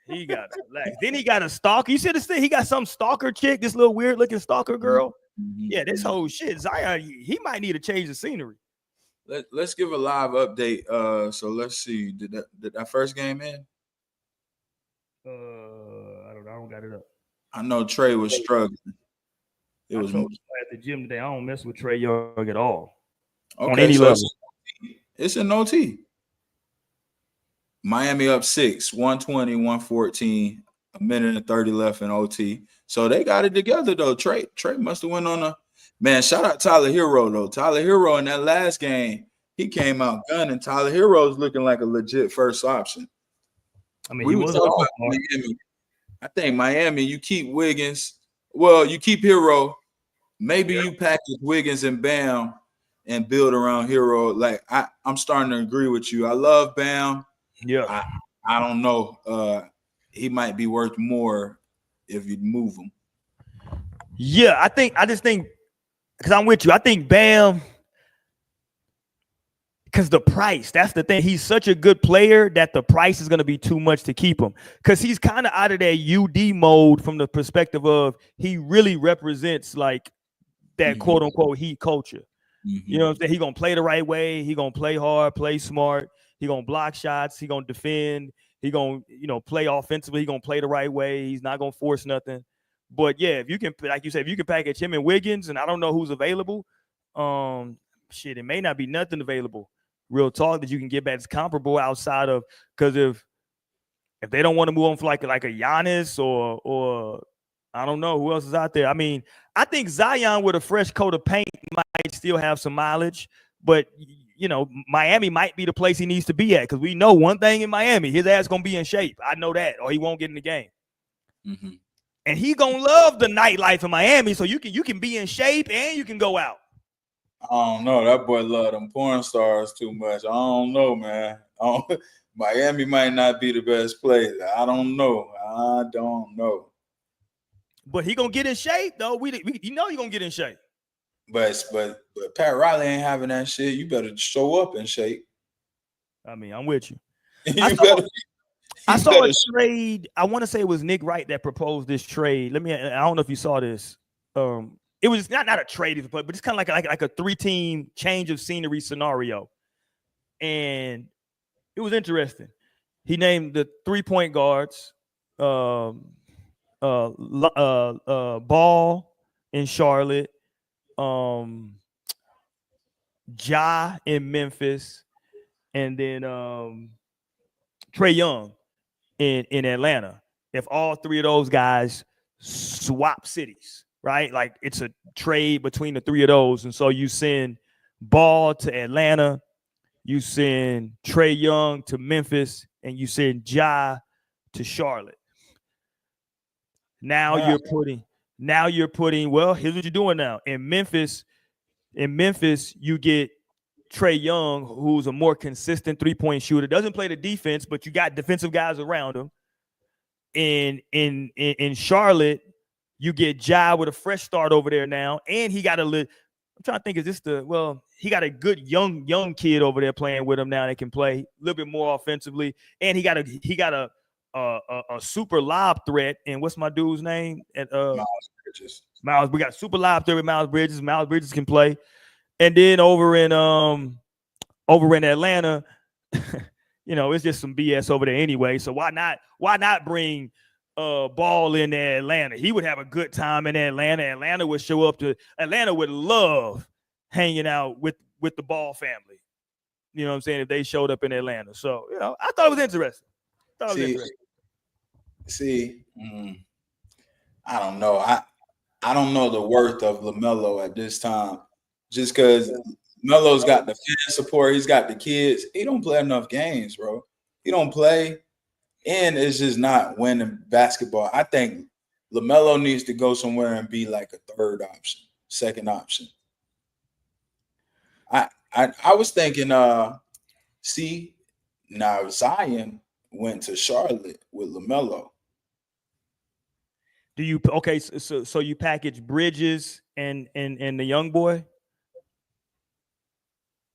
He got to relax. Then he got a stalker. You see this thing? He got some stalker chick, this little weird looking stalker girl. Yeah, this whole shit. Zion, he might need to change the scenery. Let's give a live update. So let's see. Did that first game end? I don't got it up. I know Trey was struggling. It was at the gym today. I don't mess with Trae Young at all. Okay, on any so level. It's an OT. Miami up 6, 120, 114, a minute and 30 left in OT. So they got it together though. Trey must have went on a man. Shout out Tyler Hero though. Tyler Hero in that last game, he came out gunning. Tyler Hero's looking like a legit first option. I mean, he was about Miami. I think Miami, you keep Wiggins. Well, you keep Hero. Maybe you package Wiggins and Bam and build around Hero. Like I'm starting to agree with you. I love Bam. Yeah. I don't know. He might be worth more if you move him. Yeah, I just think because I'm with you. I think Bam, because the price, that's the thing. He's such a good player that the price is going to be too much to keep him. Because he's kind of out of that UD mode from the perspective of he really represents like that quote unquote heat culture. You know what I'm saying? He gonna play the right way. He gonna play hard, play smart. He gonna block shots. He gonna defend. He gonna play offensively. He gonna play the right way. He's not gonna force nothing. But yeah, if you can, like you said, if you can package him and Wiggins, and I don't know who's available, it may not be nothing available. Real talk that you can get back that's comparable outside of, because if they don't want to move on for like a Giannis or I don't know who else is out there. I mean, I think Zion with a fresh coat of paint might still have some mileage, but Miami might be the place he needs to be at, because we know one thing in Miami, his ass gonna be in shape. I know that, or he won't get in the game. And he gonna love the nightlife in Miami, so you can be in shape and you can go out. I don't know. That boy love them porn stars too much. I don't know, man. Miami might not be the best place. I don't know. But he gonna get in shape though. We he gonna get in shape. But Pat Riley ain't having that shit. You better show up in shape. I mean, I'm with you. I saw a trade. I want to say it was Nick Wright that proposed this trade. I don't know if you saw this. It was not a trade, but it's kind of like a 3-team change of scenery scenario, and it was interesting. He named the 3-point guards, Ball in Charlotte, Ja in Memphis, and then Trae Young in Atlanta. If all 3 of those guys swap cities, right? Like it's a trade between the 3 of those. And so you send Ball to Atlanta, you send Trae Young to Memphis, and you send Ja to Charlotte. Now you're putting, well, here's what you're doing now. In Memphis, you get Trae Young, who's a more consistent 3-point shooter, doesn't play the defense, but you got defensive guys around him. In Charlotte, you get Ja with a fresh start over there now, and he got I'm trying to think, he got a good young kid over there playing with him now that can play a little bit more offensively, and he got a super lob threat. And what's my dude's name? Miles Bridges. We got super lob threat with Miles Bridges. Miles Bridges can play. And then over in Atlanta, it's just some BS over there anyway. So why not bring Ball in Atlanta? He would have a good time in Atlanta. Atlanta would love hanging out with the Ball family. You know what I'm saying? If they showed up in Atlanta. So, I thought it was interesting. I don't know. I don't know the worth of LaMelo at this time. Just because Melo's got the fan support, he's got the kids. He don't play enough games, bro. He don't play, and it's just not winning basketball. I think LaMelo needs to go somewhere and be like a third option, second option. I was thinking, now Zion went to Charlotte with LaMelo. Do you so you package Bridges and the young boy?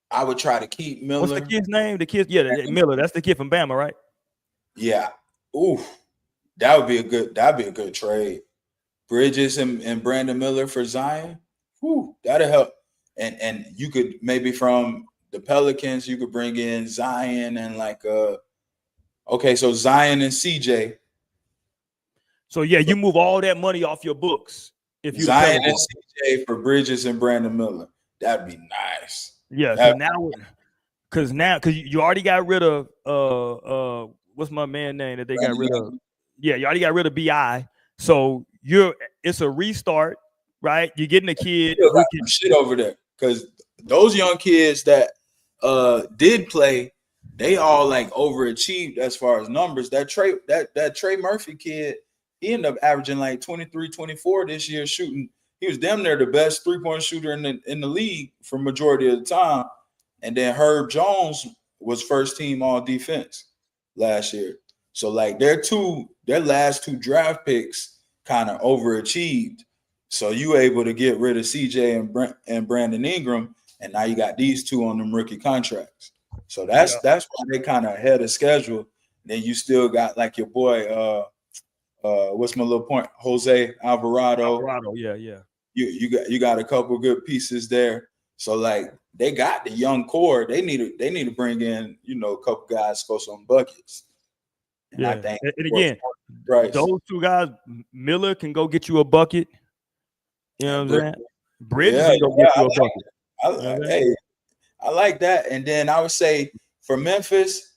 I would try to keep What's the Miller. kid's name? The kid, Miller. That's the kid from Bama, right? The kid. Yeah, Miller. That's the kid from Bama, right? Yeah. Ooh, that'd be a good trade. Bridges and Brandon Miller for Zion. Whew, that'll help. And you could maybe from the Pelicans, you could bring in Zion and like okay, so Zion and CJ. So yeah, you move all that money off your books if you the Zion and Pelicans. CJ for Bridges and Brandon Miller. That'd be nice. Yeah, That, because you already got rid of what's my man name that they got rid of? Yeah, you already got rid of Bi. So it's a restart, right? You're getting a kid still who got can. some shit over there because those young kids that did play, they all like overachieved as far as numbers. That Trey Murphy kid, he ended up averaging like 23, 24 this year shooting. He was damn near the best 3-point shooter in the league for majority of the time. And then Herb Jones was first team all defense last year. So like their last two draft picks kind of overachieved. So you were able to get rid of CJ and Brandon Ingram, and now you got these two on them rookie contracts. So that's why they kind of ahead of schedule. Then you still got like your boy, what's my little point? Jose Alvarado. Yeah. You got a couple good pieces there. So like they got the young core. They need to bring in, a couple guys for some buckets. And yeah. I think And again, Bryce, those two guys, Miller can go get you a bucket. You know what I'm saying? Bridges can go get you a bucket. Hey, I like that. And then I would say for Memphis,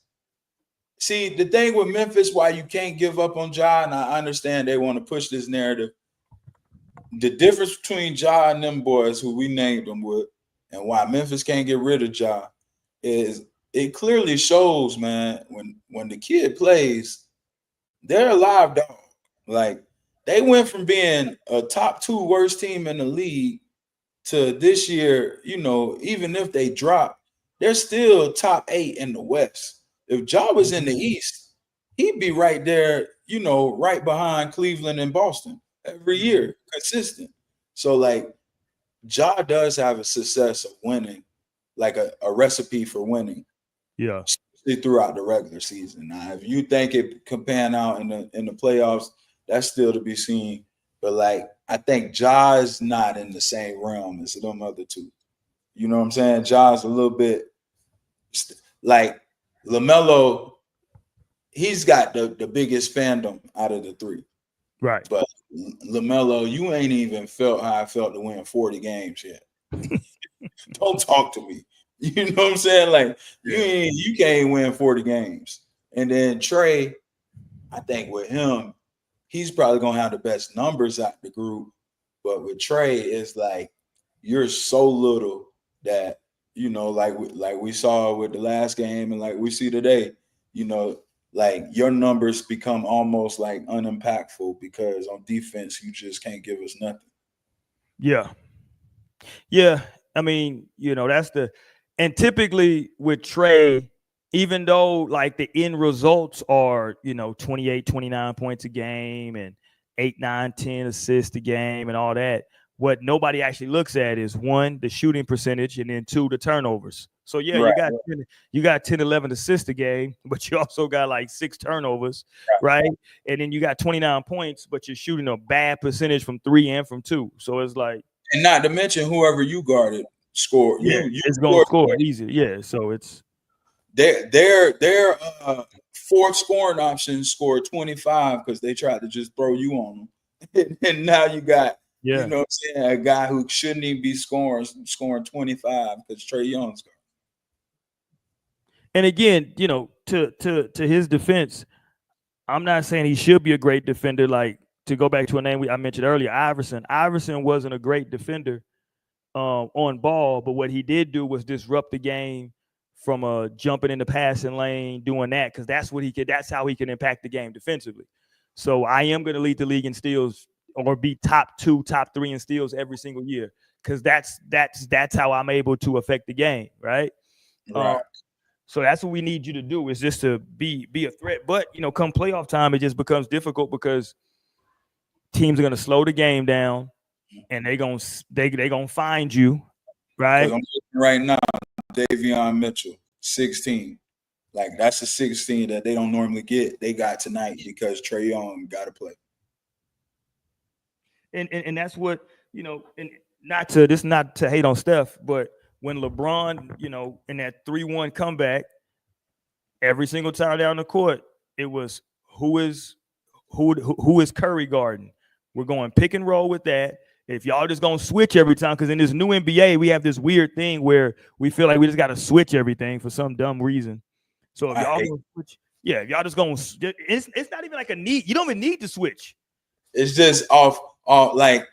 see the thing with Memphis, why you can't give up on Ja, and I understand they want to push this narrative. The difference between Ja and them boys who we named them with, and why Memphis can't get rid of Ja, is it clearly shows, man, when the kid plays, they're a live dog. Like they went from being a top 2 worst team in the league to this year, even if they drop, they're still top 8 in the West. If Ja was in the East, he'd be right there, right behind Cleveland and Boston every year, consistent. So like Ja does have a success of winning, like a recipe for winning. Yeah. Especially throughout the regular season. Now, if you think it can pan out in the playoffs, that's still to be seen. But like I think Ja is not in the same realm as them other two. You know what I'm saying? Ja's a little bit like LaMelo. He's got the biggest fandom out of the three. Right. But LaMelo, you ain't even felt how I felt to win 40 games yet. Don't talk to me. You know what I'm saying? Like you can't win 40 games. And then Trey, I think with him, he's probably gonna have the best numbers out the group. But with Trey, it's like you're so little that like we saw with the last game, and like we see today, like your numbers become almost like unimpactful because on defense you just can't give us nothing. Yeah. I mean, and typically with Trey, even though like the end results are, 28, 29 points a game and 8, 9, 10 assists a game and all that, what nobody actually looks at is 1, the shooting percentage, and then 2, the turnovers. So yeah, Right. you got 10, 11 assists a game, but you also got like 6 turnovers, right? And then you got 29 points, but you're shooting a bad percentage from 3 and from 2. So it's like, and not to mention whoever you guarded scored. Yeah, You it's gonna score easy. Yeah, so it's their fourth scoring option scored 25 because they tried to just throw you on them. And now you got you know what I'm saying, a guy who shouldn't even be scoring 25 because Trey Young's going. And again, to his defense, I'm not saying he should be a great defender. Like, to go back to a name I mentioned earlier, Iverson. Iverson wasn't a great defender on ball, but what he did do was disrupt the game from jumping in the passing lane, doing that, because that's what he could. That's how he can impact the game defensively. So I am going to lead the league in steals or be top 2, top 3 in steals every single year, because that's how I'm able to affect the game, right? So that's what we need you to do, is just to be a threat. But come playoff time, it just becomes difficult because teams are going to slow the game down, and they're gonna find you, right? Right now, Davion Mitchell, 16. Like that's a 16 that they don't normally get. They got tonight because Trae Young got to play. And that's what, and not to hate on Steph, but when LeBron, in that 3-1 comeback, every single time down the court, it was who is Curry guarding? We're going pick and roll with that. If y'all just gonna switch every time, because in this new NBA, we have this weird thing where we feel like we just gotta switch everything for some dumb reason. So if y'all gonna switch, if y'all just gonna, it's not even like a need. You don't even need to switch. It's just off like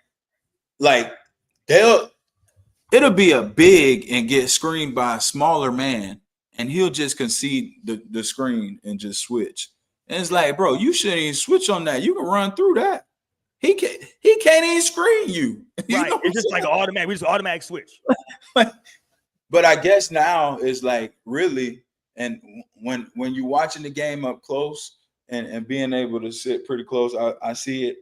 it'll be a big and get screened by a smaller man, and he'll just concede the screen and just switch. And it's like, bro, you shouldn't even switch on that. You can run through that. He can't even screen you. Right. It's just like an automatic. We just automatic switch. But I guess now is like really, and when you're watching the game up close and being able to sit pretty close, I see it.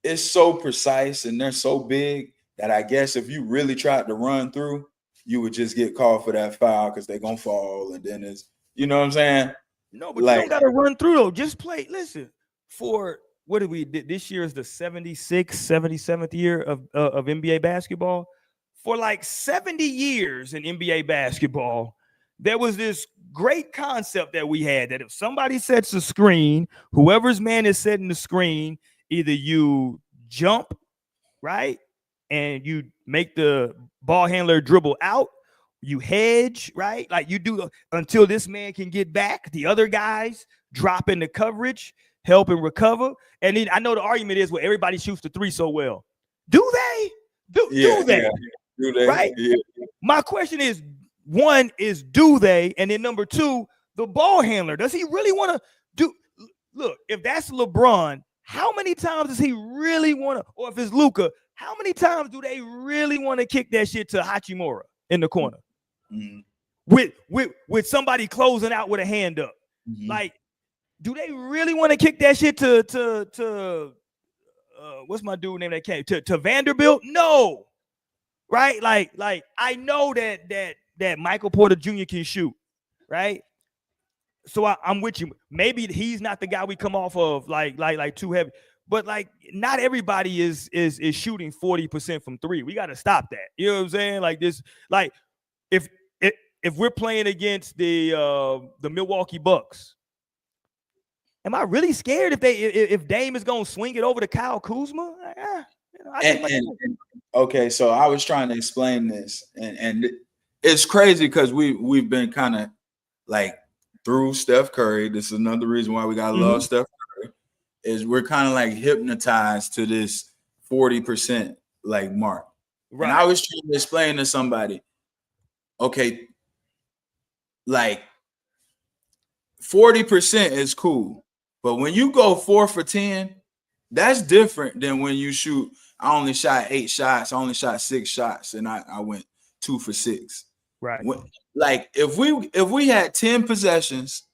It's so precise and they're so big that I guess if you really tried to run through, you would just get called for that foul because they're gonna fall, and then it's, you know what I'm saying? No, but you don't gotta run through though. Just play. Listen, for what did we did this year is the 76th, 77th year of NBA basketball. For like 70 years in NBA basketball, there was this great concept that we had that if somebody sets a screen, whoever's man is setting the screen, either you jump, right, and you make the ball handler dribble out, you hedge, right, like you do until this man can get back. The other guys drop into coverage, help and recover. And then I know the argument is, well, everybody shoots the three so well. Do they? Do they? Yeah. Do they? Right? Yeah. My question is, one is, do they? And then number two, the ball handler, does he really want to do? Look, if that's LeBron, how many times does he really want to, or if it's Luka, how many times do they really want to kick that shit to Hachimura in the corner? Mm-hmm. With somebody closing out with a hand up? Mm-hmm. Like, do they really want to kick that shit to what's my dude name that came to Vanderbilt? No, right? Like I know that Michael Porter Jr. can shoot, right? So I'm with you. Maybe he's not the guy we come off of like too heavy, but like not everybody is shooting 40% from three. We got to stop that. You know what I'm saying? Like this, like if we're playing against the Milwaukee Bucks. Am I really scared if Dame is gonna swing it over to Kyle Kuzma? Okay, so I was trying to explain this, and it's crazy because we've been kind of like through Steph Curry. This is another reason why we gotta love Steph Curry, is we're kind of like hypnotized to this 40% like mark. Right. And I was trying to explain to somebody, okay, like 40% is cool. But when you go 4 for 10, that's different than when you shoot. I only shot 8 shots. I only shot 6 shots, and I went 2 for 6. Right. Like if we had 10 possessions,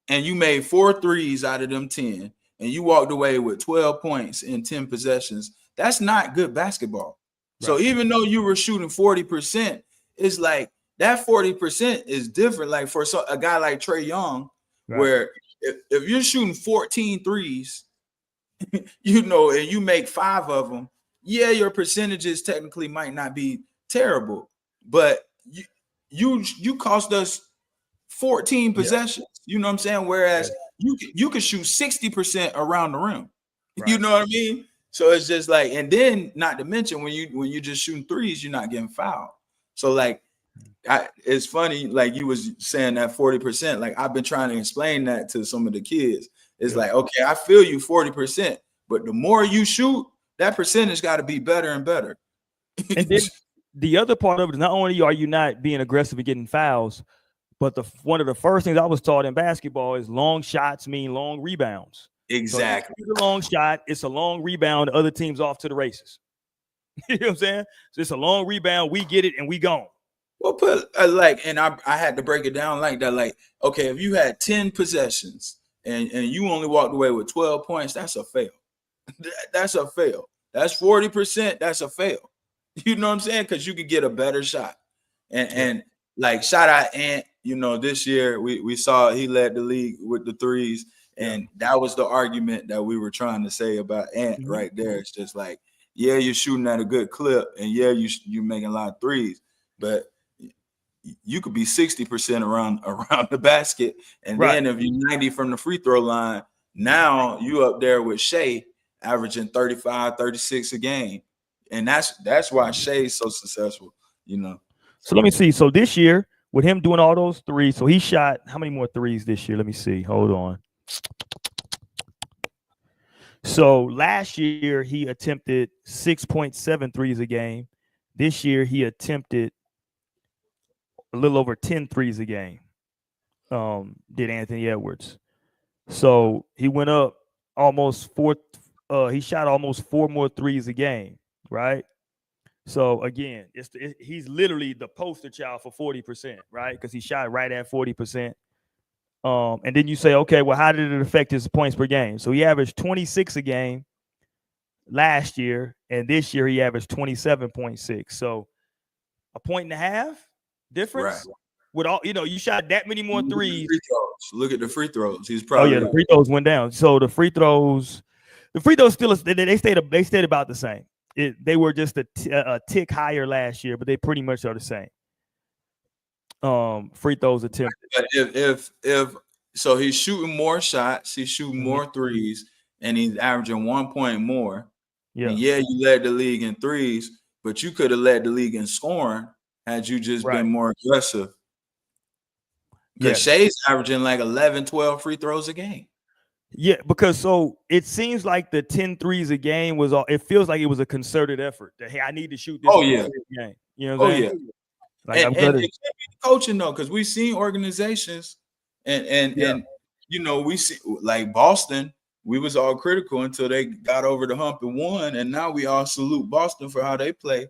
and you made 4 threes out of them 10, and you walked away with 12 points in 10 possessions, that's not good basketball. Right. So even though you were shooting 40%, it's like that 40% is different. Like for a guy like Trae Young, right, where if you're shooting 14 threes, and you make 5 of them, yeah, your percentages technically might not be terrible, but you cost us 14 possessions. Yeah. You know what I'm saying? Whereas you can shoot 60% around the rim. Right. You know what I mean? So it's just like, and then not to mention when you're just shooting threes, you're not getting fouled. So like, it's funny, like you was saying that 40%. Like I've been trying to explain that to some of the kids. It's like, okay, I feel you 40%, but the more you shoot, that percentage got to be better and better. And then the other part of it is not only are you not being aggressive and getting fouls, but one of the first things I was taught in basketball is long shots mean long rebounds. Exactly. So it's a long shot, it's a long rebound. The other team's off to the races. You know what I'm saying? So it's a long rebound. We get it and we gone. Well, and I had to break it down like that. Like, okay, if you had 10 possessions and you only walked away with 12 points, that's a fail. That's a fail. That's 40%. That's a fail. You know what I'm saying? Because you could get a better shot. And like shout out Ant, this year we saw he led the league with the threes, and that was the argument that we were trying to say about Ant right there. It's just like, yeah, you're shooting at a good clip, and yeah, you're making a lot of threes, but you could be 60% around the basket, and then if you're 90 from the free throw line, now you up there with Shea averaging 35, 36 a game, and that's why Shea's so successful, So let me see. So this year, with him doing all those threes, so he shot how many more threes this year? Let me see. Hold on. So last year he attempted 6.7 threes a game. This year he attempted a little over 10 threes a game. Did Anthony Edwards. So he went up almost four. He shot almost 4 more threes a game, right? So again, he's literally the poster child for 40%, right? Because he shot right at 40%. And then you say, okay, well, how did it affect his points per game? So he averaged 26 a game last year, and this year he averaged 27.6. So a point and a half difference. Right. With all, you shot that many more threes. Look at the free throws. He's probably the free throws went down. So the free throws still they stayed about the same. They were just a tick higher last year, but they pretty much are the same. Free throws attempted. But if so, he's shooting more shots, he's shooting more threes, and he's averaging 1 point more. Yeah, and you led the league in threes, but you could have led the league in scoring had you just been more aggressive. Because Shea's averaging like 11, 12 free throws a game. Yeah, because so it seems like the 10 threes a game was all. It feels like it was a concerted effort. That hey, I need to shoot this game. You know what I'm saying? Like and it can't be coaching though, because we've seen organizations and we see like Boston. We was all critical until they got over the hump and won, and now we all salute Boston for how they play.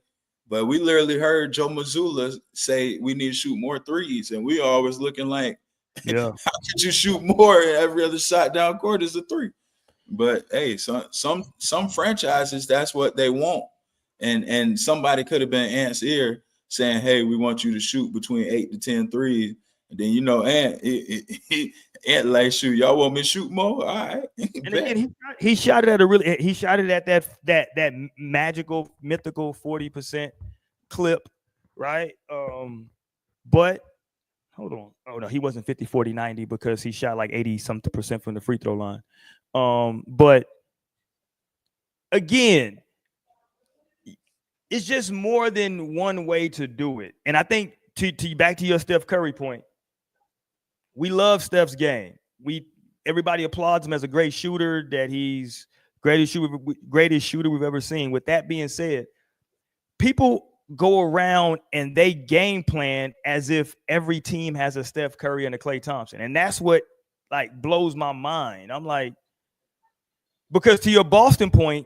But we literally heard Joe Mazzulla say we need to shoot more threes, and we always looking like, how could you shoot more? And every other shot down court is a three. But hey, some franchises, that's what they want, and somebody could have been Ant's ear saying, hey, we want you to shoot between 8 to 10 threes. And then Ant like, shoot, y'all want me to shoot more? All right. And again, he shot it at that magical, mythical 40% clip, right? But hold on. Oh no, he wasn't 50, 40, 90 because he shot like 80-something% from the free throw line. But again, it's just more than one way to do it. And I think to back to your Steph Curry point, we love Steph's game. Everybody applauds him as a great shooter, that he's greatest shooter we've ever seen. With that being said, people go around and they game plan as if every team has a Steph Curry and a Klay Thompson. And that's what like blows my mind. I'm like, because to your Boston point,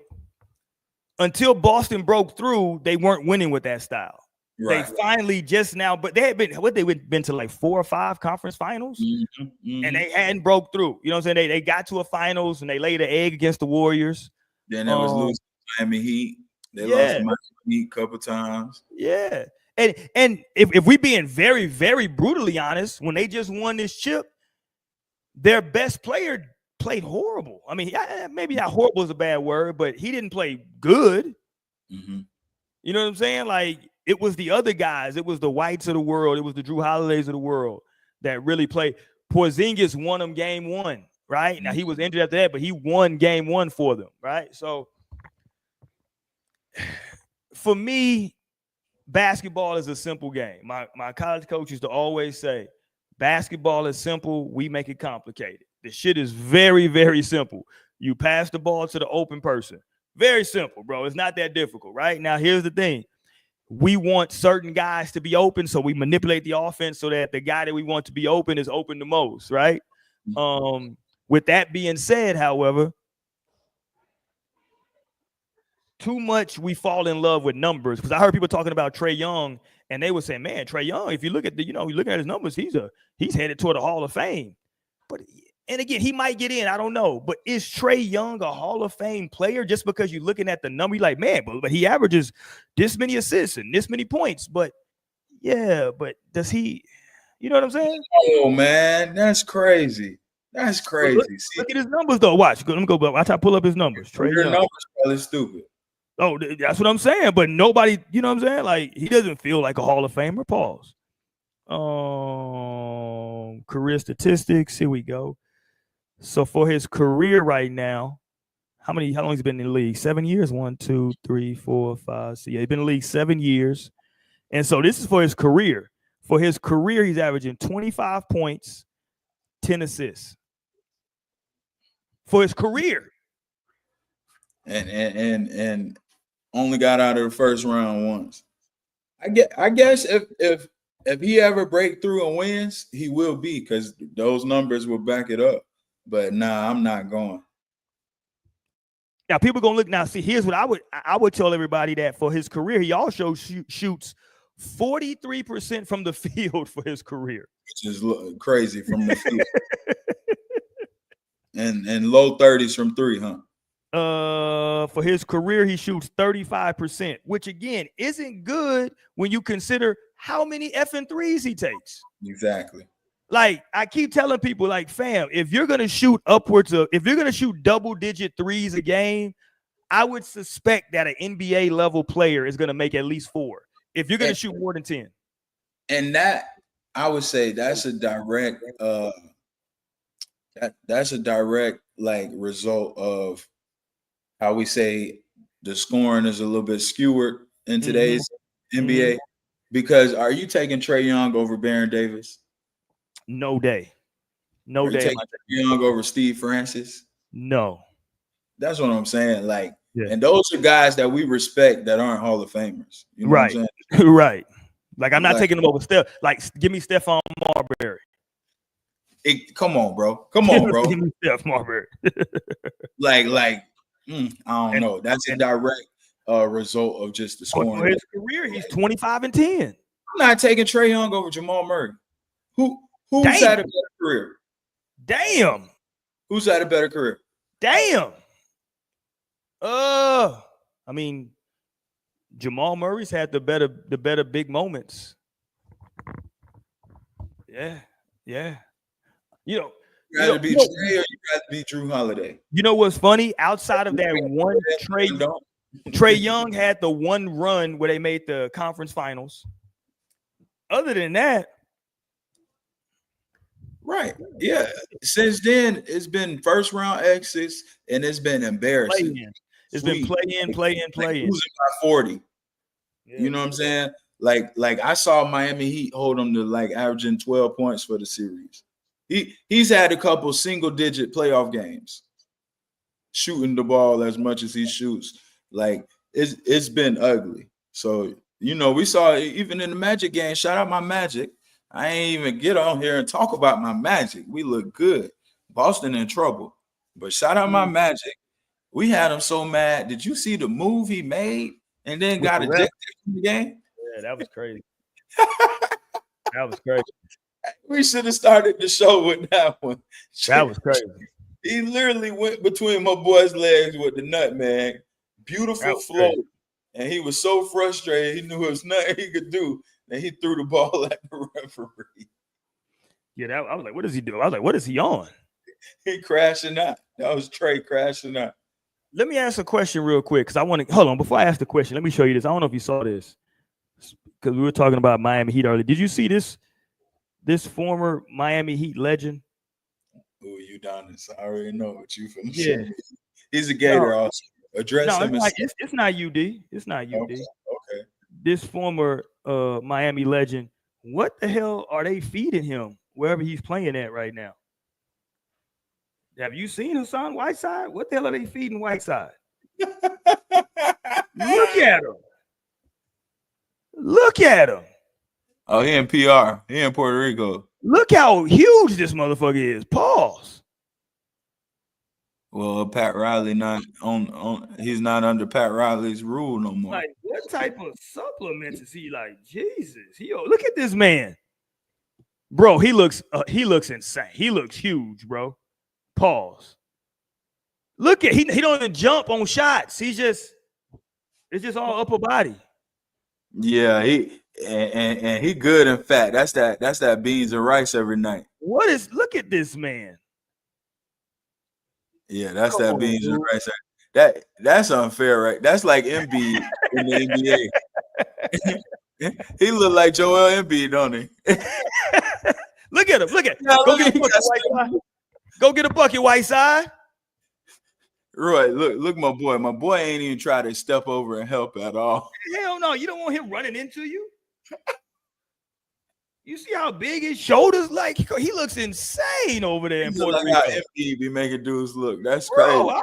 until Boston broke through, they weren't winning with that style. Right. They finally just now, but they had been to like 4 or 5 conference finals, and they hadn't broke through. You know what I'm saying? They got to a finals and they laid an egg against the Warriors. Then it was losing Miami Heat. They lost Miami Heat a couple times. Yeah, and if we being very, very brutally honest, when they just won this chip, their best player played horrible. I mean, maybe not horrible is a bad word, but he didn't play good. Mm-hmm. You know what I'm saying? Like, it was the other guys. It was the Whites of the world. It was the Drew Holidays of the world that really played. Porzingis won them game 1, right? Mm-hmm. Now, he was injured after that, but he won game 1 for them, right? So, for me, basketball is a simple game. My college coach used to always say, basketball is simple. We make it complicated. The shit is very, very simple. You pass the ball to the open person. Very simple, bro. It's not that difficult, right? Now, here's the thing. We want certain guys to be open, so we manipulate the offense so that the guy that we want to be open is open the most, right? With that being said, however, too much we fall in love with numbers. Because I heard people talking about Trae Young, and they were saying, man, Trae Young, if you look at you're looking at his numbers, he's headed toward the Hall of Fame. But and again, he might get in. I don't know. But is Trae Young a Hall of Fame player just because you're looking at the number? You're like, man, but he averages this many assists and this many points. But Yeah, but does he? You know what I'm saying? Oh man, that's crazy. That's But crazy. See, look at his numbers though. Watch. Let me go. Watch. I pull up his numbers. Trey your Young. numbers probably stupid. Oh, that's what I'm saying. But nobody, you know what I'm saying? Like he doesn't feel like a Hall of Famer. Pause. Career statistics. Here we go. So for his career right now, how long has he been in the league? 7 years. 1, 2, 3, 4, 5, 6. Yeah, he's been in the league 7 years. And so this is for his career. For his career, he's averaging 25 points, 10 assists. For his career. And only got out of the first round once. I guess if he ever break through and wins, he will be, because those numbers will back it up. But nah, I'm not going. Now people gonna look. Now see, here's what I would tell everybody, that for his career, he also shoots 43% from the field for his career, which is crazy from the field. and low 30s from three, huh? For his career, he shoots 35%, which again isn't good when you consider how many effing threes he takes. Exactly. Like I keep telling people, like, fam, if you're gonna shoot double-digit threes a game, I would suspect that an NBA level player is gonna make at least 4. If you're gonna shoot more than 10. And that, I would say, that's a direct that's a direct like result of how we say the scoring is a little bit skewered in today's NBA. Because are you taking Trae Young over Baron Davis? No day. No are day. You taking Trae Young over Steve Francis? No. That's what I'm saying. Like, and those are guys that we respect that aren't Hall of Famers. You know what I'm saying? Right. Like I'm not taking them over Steph. Like, give me Stephon Marbury. Come on, bro. Come on, bro. Give me Steph Marbury. I don't know. That's a direct result of just the scoring. For his career, he's 25 and 10. I'm not taking Trae Young over Jamal Murray. Who's had a better career? Damn. Who's had a better career? Damn. I mean, Jamal Murray's had the better big moments. Yeah. You rather be Trae, or you rather be Drew Holiday? You know what's funny? Outside of that one, Trae Young had the one run where they made the conference finals. Other than that, right? Yeah. Since then, it's been first round exits, and it's been embarrassing. It's been play in. Losing by 40. Yeah. You know what I'm saying? Like I saw Miami Heat hold him to like averaging 12 points for the series. He's had a couple single digit playoff games, shooting the ball as much as he shoots. Like it's been ugly. So, you know, we saw even in the Magic game. Shout out my Magic. I ain't even get on here and talk about my Magic. We look good. Boston in trouble. But shout out my Magic. We had him so mad. Did you see the move he made and then got ejected from the game? Yeah, that was crazy. That was crazy. We should have started the show with that one. That was crazy. He literally went between my boy's legs with the nutmeg. Beautiful flow. Crazy. And he was so frustrated. He knew there was nothing he could do. And he threw the ball at the referee. Yeah, I was like, what does he do? I was like, what is he on? He crashing out. That was Trae crashing out. Let me ask a question real quick, because I want to hold on. Before I ask the question, let me show you this. I don't know if you saw this, because we were talking about Miami Heat earlier. Did you see this former Miami Heat legend? Oh, you Udonis. I already know what you finna say. He's a Gator also. Address him. It's not UD. It's not UD. Okay. This former Miami legend, what the hell are they feeding him wherever he's playing at right now? Have you seen Hassan Whiteside? What the hell are they feeding Whiteside? Look at him. Look at him. Oh, he in PR. He in Puerto Rico. Look how huge this motherfucker is. Pause. Well, Pat Riley not on. He's not under Pat Riley's rule no more. Like, what type of supplements is he? Like, Jesus. Look at this man, bro. He looks insane. He looks huge, bro. Pause. Look at he don't even jump on shots. It's just all upper body. Yeah, and he good in fact. That's that beans and rice every night. Look at this man. Yeah, that's Come that on, beans and dude. rice. That's unfair, right? That's like Embiid in the NBA. He look like Joel Embiid, don't he? Look at him. Look at. Yeah, Go look get a at he bucket, got Whiteside. Go get a bucket, Whiteside. Roy, look, my boy. My boy ain't even try to step over and help at all. Hell no, you don't want him running into you. You see how big his shoulders like? He looks insane over there in Puerto Like Rico. how Embiid be making dudes look. That's Bro, crazy.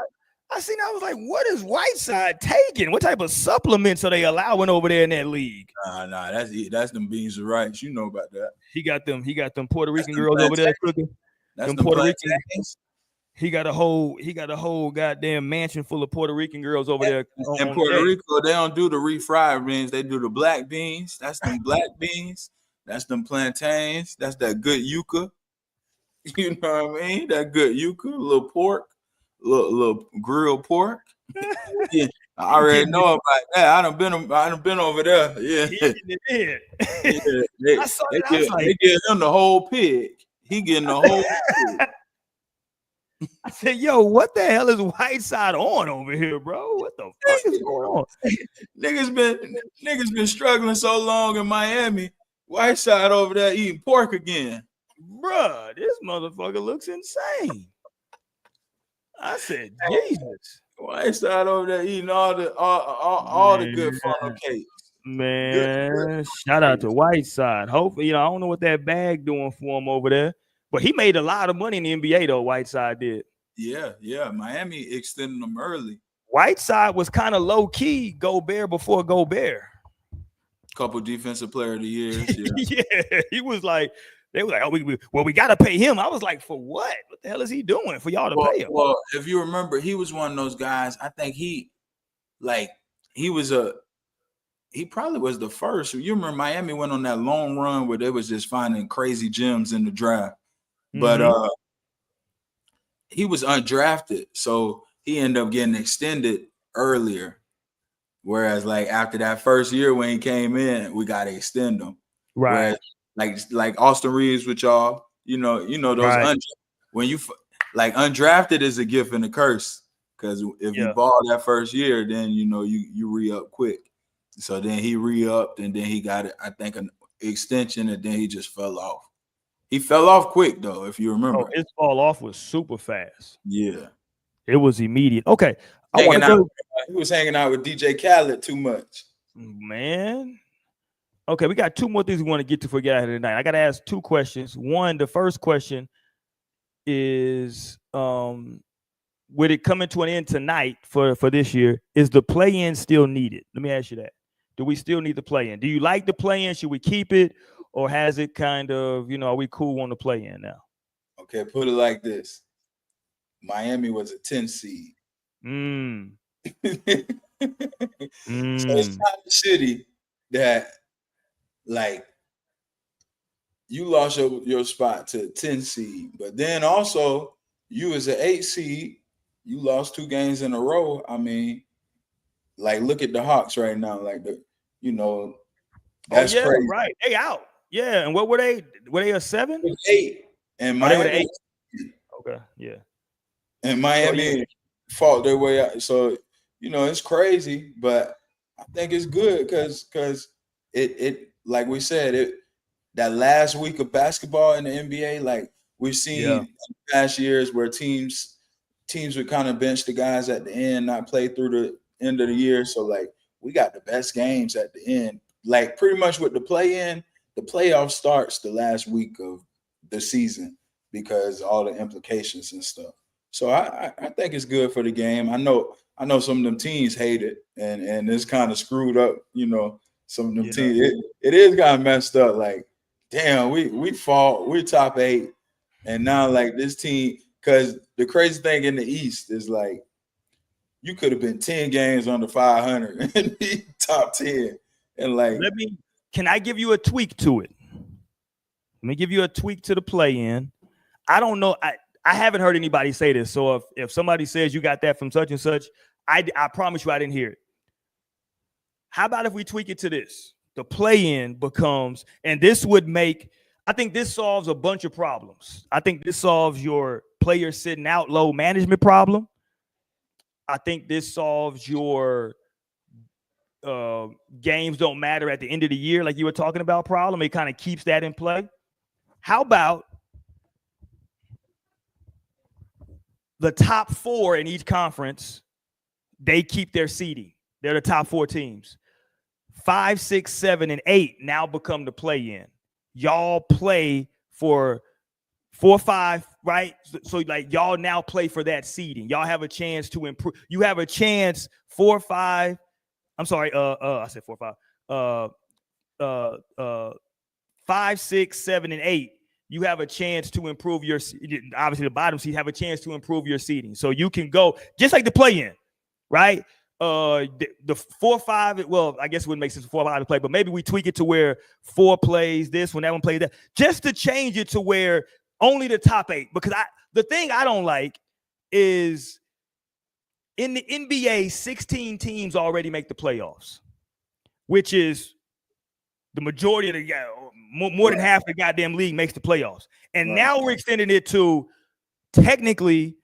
I seen. I was like, what is Whiteside taking? What type of supplements are they allowing over there in that league? Nah, that's them beans and rice. You know about that. He got them Puerto Rican Them girls over there plantains. cooking. That's Them them Puerto Rican. plantains. He got a whole goddamn mansion full of Puerto Rican girls over there. In Puerto Rico, they don't do the refried beans. They do the black beans. That's them black beans. That's them plantains. That's that good yuca. You know what I mean? That good yuca, little pork, little grilled pork. Yeah, I already know about that. I done been over there. Yeah, Yeah. yeah. I saw it. I was like, They give him the whole pig. He getting the whole pig. I said, yo, what the hell is Whiteside on over here, bro? What the fuck is going on? Niggas been struggling so long in Miami. Whiteside over there eating pork again. Bruh, this motherfucker looks insane. I said, Jesus. Whiteside over there eating all the good funnel cakes. Man, shout out to Whiteside. Hopefully, I don't know what that bag doing for him over there, but he made a lot of money in the NBA though. Whiteside did. Yeah. Miami extended them early. Whiteside was kind of low key Gobert before Gobert. Couple defensive player of the years. Yeah, yeah, he was like, they were like, oh, we got to pay him. I was like, for what? What the hell is he doing for y'all to pay him? Well, if you remember, he was one of those guys. I think he probably was the first. You remember Miami went on that long run where they was just finding crazy gems in the draft. But he was undrafted, so he ended up getting extended earlier. Whereas, like after that first year when he came in, we got to extend him. Right. Whereas, like Austin Reeves with y'all, you know those right. When you like undrafted is a gift and a curse, because if you ball that first year, then you re-up quick. So then he re-upped, and then he got I think an extension, and then he just fell off. He fell off quick though, if you remember. Oh, his fall off was super fast. Yeah, it was immediate. Okay, he was hanging out with DJ Khaled too much, man. Okay, we got two more things we want to get to for get out of here tonight. I got to ask two questions. One, the first question is, with it coming to an end tonight for this year, is the play-in still needed? Let me ask you that. Do we still need the play-in? Do you like the play-in? Should we keep it? Or has it kind of, are we cool on the play-in now? Okay, put it like this. Miami was a 10 seed. So it's not a city that, like, you lost your spot to 10 seed. But then also, you as an 8 seed, you lost 2 games in a row. I mean, like, look at the Hawks right now. Like, that's crazy. Right. They out. Yeah, and what were they? Were they a 7? 8. And Miami. They were 8. Okay, yeah. And Miami fought their way out. So, it's crazy, but I think it's good because it like we said, that last week of basketball in the NBA, like we've seen in past years where teams would kind of bench the guys at the end, not play through the end of the year. So, like, we got the best games at the end. Like, pretty much with the play-in, the playoff starts the last week of the season because all the implications and stuff. So I think it's good for the game. I know some of them teams hate it, and it's kind of screwed up. Some of them teams, it is kind of messed up. Like, damn, we fought, we're top 8, and now like this team. Because the crazy thing in the East is like you could have been 10 games under 500 and be top 10. And like, can I give you a tweak to it? Let me give you a tweak to the play-in. I don't know. I haven't heard anybody say this. So if somebody says you got that from such and such, I promise you I didn't hear it. How about if we tweak it to this? the play-in becomes, and this would make, I think this solves a bunch of problems. I think this solves your player sitting out low management problem. I think this solves your games don't matter at the end of the year, like you were talking about problem. It kind of keeps that in play. How about the top 4 in each conference? They keep their seeding. They're the top 4 teams. 5, 6, 7, and 8 now become the play-in. Y'all play for 4, 5, right? So like y'all now play for that seeding. Y'all have a chance to improve. You have a chance 4, 5. I'm sorry. I said 4, 5. 5, 6, 7, and 8. You have a chance to improve your. Obviously, the bottom seed have a chance to improve your seeding. So you can go just like the play-in, right? The 4, 5. Well, I guess it wouldn't make sense for 4, 5 to play, but maybe we tweak it to where 4 plays this one, that one plays that, just to change it to where only the top 8. Because the thing I don't like is in the NBA, 16 teams already make the playoffs, which is the majority of the more than half of the goddamn league makes the playoffs. And now we're extending it to technically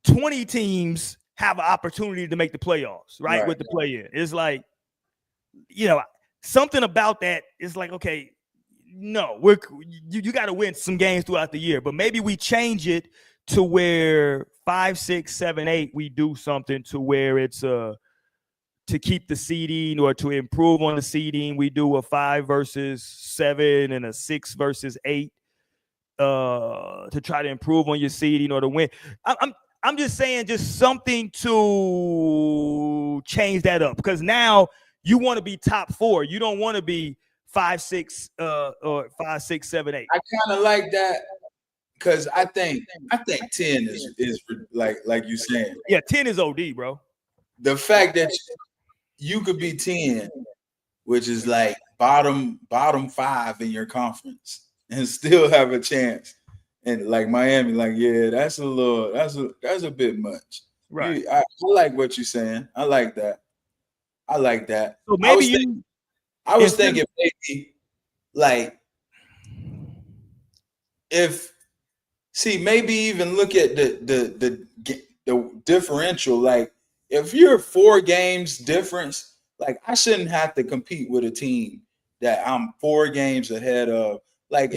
20 teams have an opportunity to make the playoffs, right? With the play-in. It's like, something about that is like, okay, no, you got to win some games throughout the year, but maybe we change it to where 5, 6, 7, 8, we do something to where it's to keep the seeding or to improve on the seeding. We do a 5 versus 7 and a 6 versus 8 to try to improve on your seeding or to win. I'm just saying, just something to change that up, because now you want to be top 4. You don't want to be 5, 6, or 5, 6, 7, 8. I kind of like that because I think 10 is like you saying. Yeah, 10 is OD, bro. The fact that you could be 10, which is like bottom 5 in your conference, and still have a chance. And like Miami, like, yeah, that's a bit much. Right. I like what you're saying. I like that. So maybe I was thinking maybe like maybe even look at the differential. Like if you're 4 games difference, like I shouldn't have to compete with a team that I'm 4 games ahead of. Like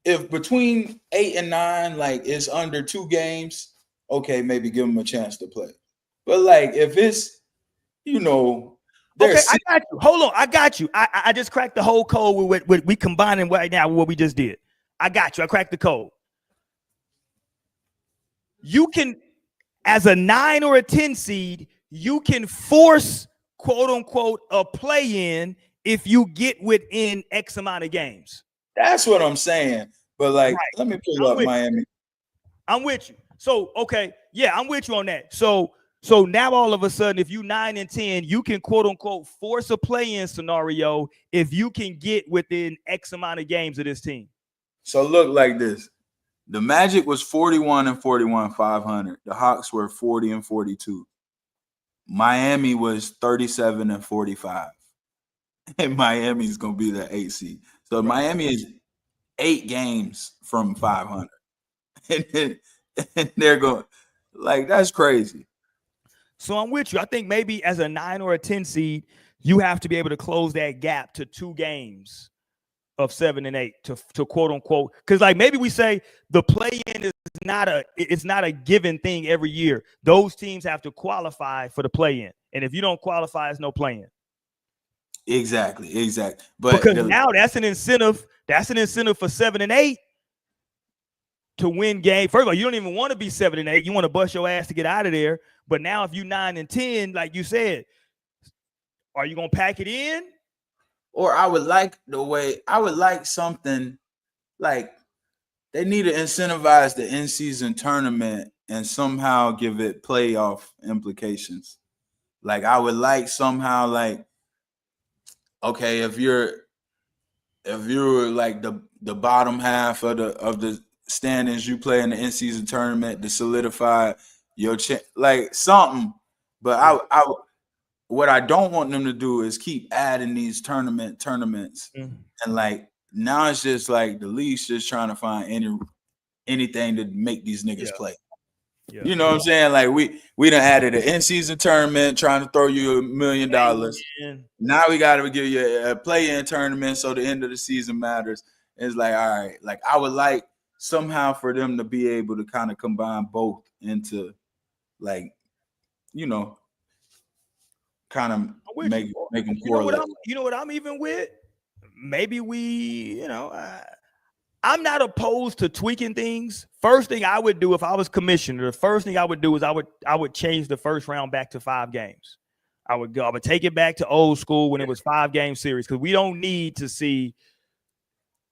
if between 8 and 9, like it's under 2 games, okay, maybe give them a chance to play. But like if it's, okay, I got you. Hold on, I got you. I just cracked the whole code with we combining right now with what we just did. I got you. I cracked the code. You can, as a 9 or a 10 seed, you can force, quote unquote, a play-in if you get within X amount of games. That's what I'm saying. But like, let me pull up Miami. I'm with you. So, okay, yeah, I'm with you on that. So now all of a sudden, if you 9 and 10, you can, quote unquote, force a play-in scenario if you can get within X amount of games of this team. So look like this. The Magic was 41 and 41, 500. The Hawks were 40 and 42. Miami was 37 and 45. And Miami's going to be the 8 seed. So Miami is 8 games from 500. And they're going, like, that's crazy. So I'm with you. I think maybe as a 9 or a 10 seed, you have to be able to close that gap to 2 games of 7 and 8 to quote unquote, because like maybe we say the play-in is not a given thing every year. Those teams have to qualify for the play-in, and if you don't qualify, it's no play-in. Exactly. But because now that's an incentive. That's an incentive for 7 and 8 to win game. First of all, you don't even want to be 7 and 8. You want to bust your ass to get out of there. But now if you 9 and 10, like you said, are you gonna pack it in? Or I would like something like they need to incentivize the in-season tournament and somehow give it playoff implications. Like I would like somehow like, okay, if you're like the bottom half of the standings, you play in the in-season tournament to solidify your like something. But what I don't want them to do is keep adding these tournaments, and like now it's just like the league's just trying to find anything to make these niggas play. Yeah. You know what I'm saying? Like we done added an in-season tournament trying to throw you $1 million. Now we got to give you a play-in tournament so the end of the season matters. It's like, all right, like I would like somehow for them to be able to kind of combine both into like, you know, kind of make them correlate. You know what I'm even with? Maybe I'm not opposed to tweaking things. First thing I would do if I was commissioner, the first thing I would do is I would change the first round back to 5 games. I would take it back to old school when it was 5-game series, because we don't need to see,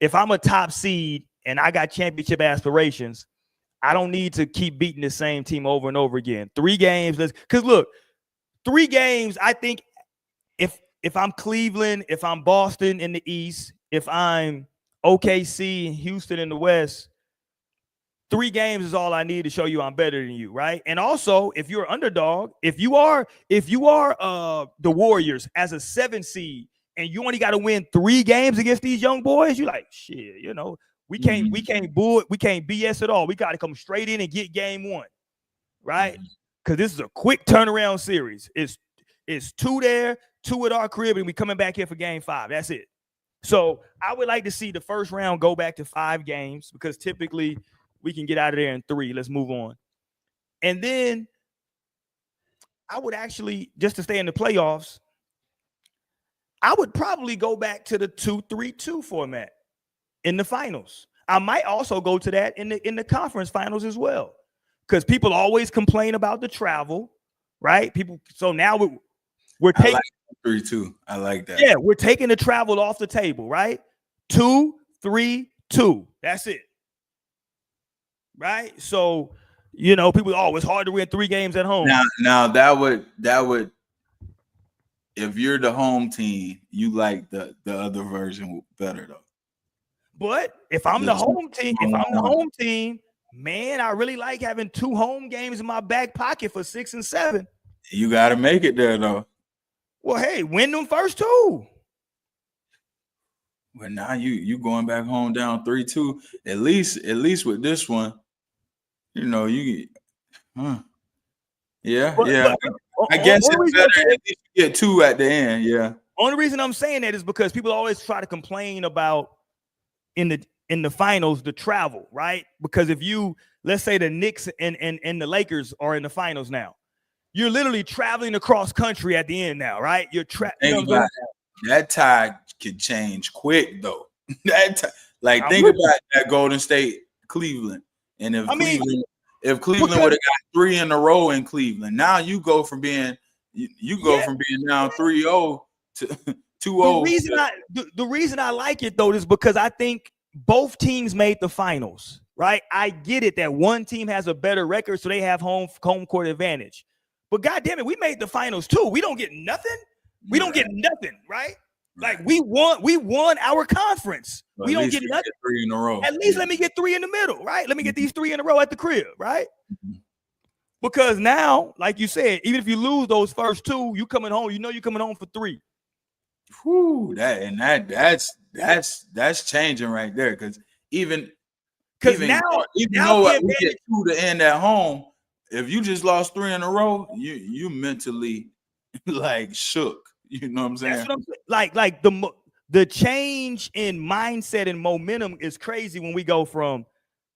if I'm a top seed and I got championship aspirations, I don't need to keep beating the same team over and over again. 3 games, because look, 3 games, I think if I'm Cleveland, if I'm Boston in the East, if I'm OKC and Houston in the West, 3 games is all I need to show you I'm better than you, right? And also, if you're an underdog, if you are the Warriors as a 7 seed and you only got to win 3 games against these young boys, you're like, shit, you know, we can't BS at all. We got to come straight in and get game 1, right? Because this is a quick turnaround series. It's 2 there, 2 at our crib, and we coming back here for game 5. That's it. So I would like to see the first round go back to 5 games, because typically we can get out of there in 3. Let's move on. And then I would actually, just to stay in the playoffs, I would probably go back to the 2-3-2 format in the finals. I might also go to that in the conference finals as well, because people always complain about the travel, right? So now we're taking 3-2. I like that. Yeah, we're taking the travel off the table, right? 2-3-2. That's it. Right? So, you know, people, it's hard to win 3 games at home. Now that would if you're the home team, you like the other version better though. But if I'm the home team, man, I really like having 2 home games in my back pocket for 6 and 7. You got to make it there though. Well, hey, win them first 2. But now you going back home down 3-2. At least with this one, you know, I guess it's better at least you get 2 at the end. Yeah. Only reason I'm saying that is because people always try to complain about in the finals the travel, right? Because if let's say the Knicks and the Lakers are in the finals now, you're literally traveling across country at the end now, right? That tide could change quick though. Think about that Golden State Cleveland, and if Cleveland would have got 3 in a row in Cleveland, now you go from being from being down 3-0 to 2-0. The reason I like it though is because I think both teams made the finals, right? I get it that one team has a better record, so they have home court advantage. But goddamn it, we made the finals too. We don't get nothing. We don't get nothing, right? Like we won our conference. Well, we don't get nothing. 3 in a row. At least let me get 3 in the middle, right? Let me get these 3 in a row at the crib, right? Because now, like you said, even if you lose those first 2, you coming home. You know you're coming home for 3. Whew, that's changing right there. Because now we get 2 to end at home. If you just lost 3 in a row, you mentally like shook. You know what I'm saying? That's what I'm saying. Like the change in mindset and momentum is crazy when we go from,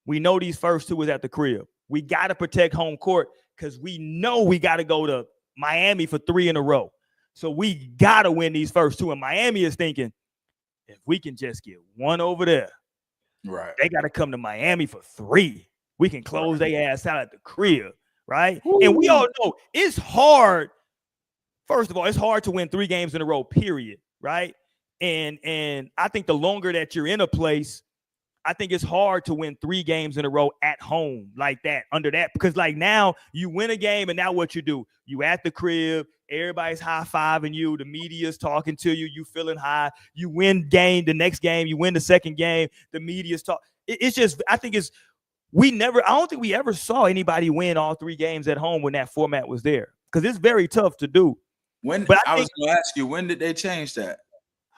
we know these first 2 is at the crib. We got to protect home court because we know we got to go to Miami for 3 in a row. So we got to win these first 2. And Miami is thinking, if we can just get 1 over there, right? They got to come to Miami for 3. We can close their ass out at the crib, right? Ooh. And we all know it's hard. First of all, it's hard to win 3 games in a row, period, right? And I think the longer that you're in a place, I think it's hard to win 3 games in a row at home like that, under that, because like now you win a game and now what you do? You at the crib, everybody's high-fiving you, the media's talking to you, you feeling high, you win the next game, you win the second game, the media's talk. It's just, I think I don't think we ever saw anybody win all 3 games at home when that format was there, because it's very tough to do. But I was going to ask you, when did they change that?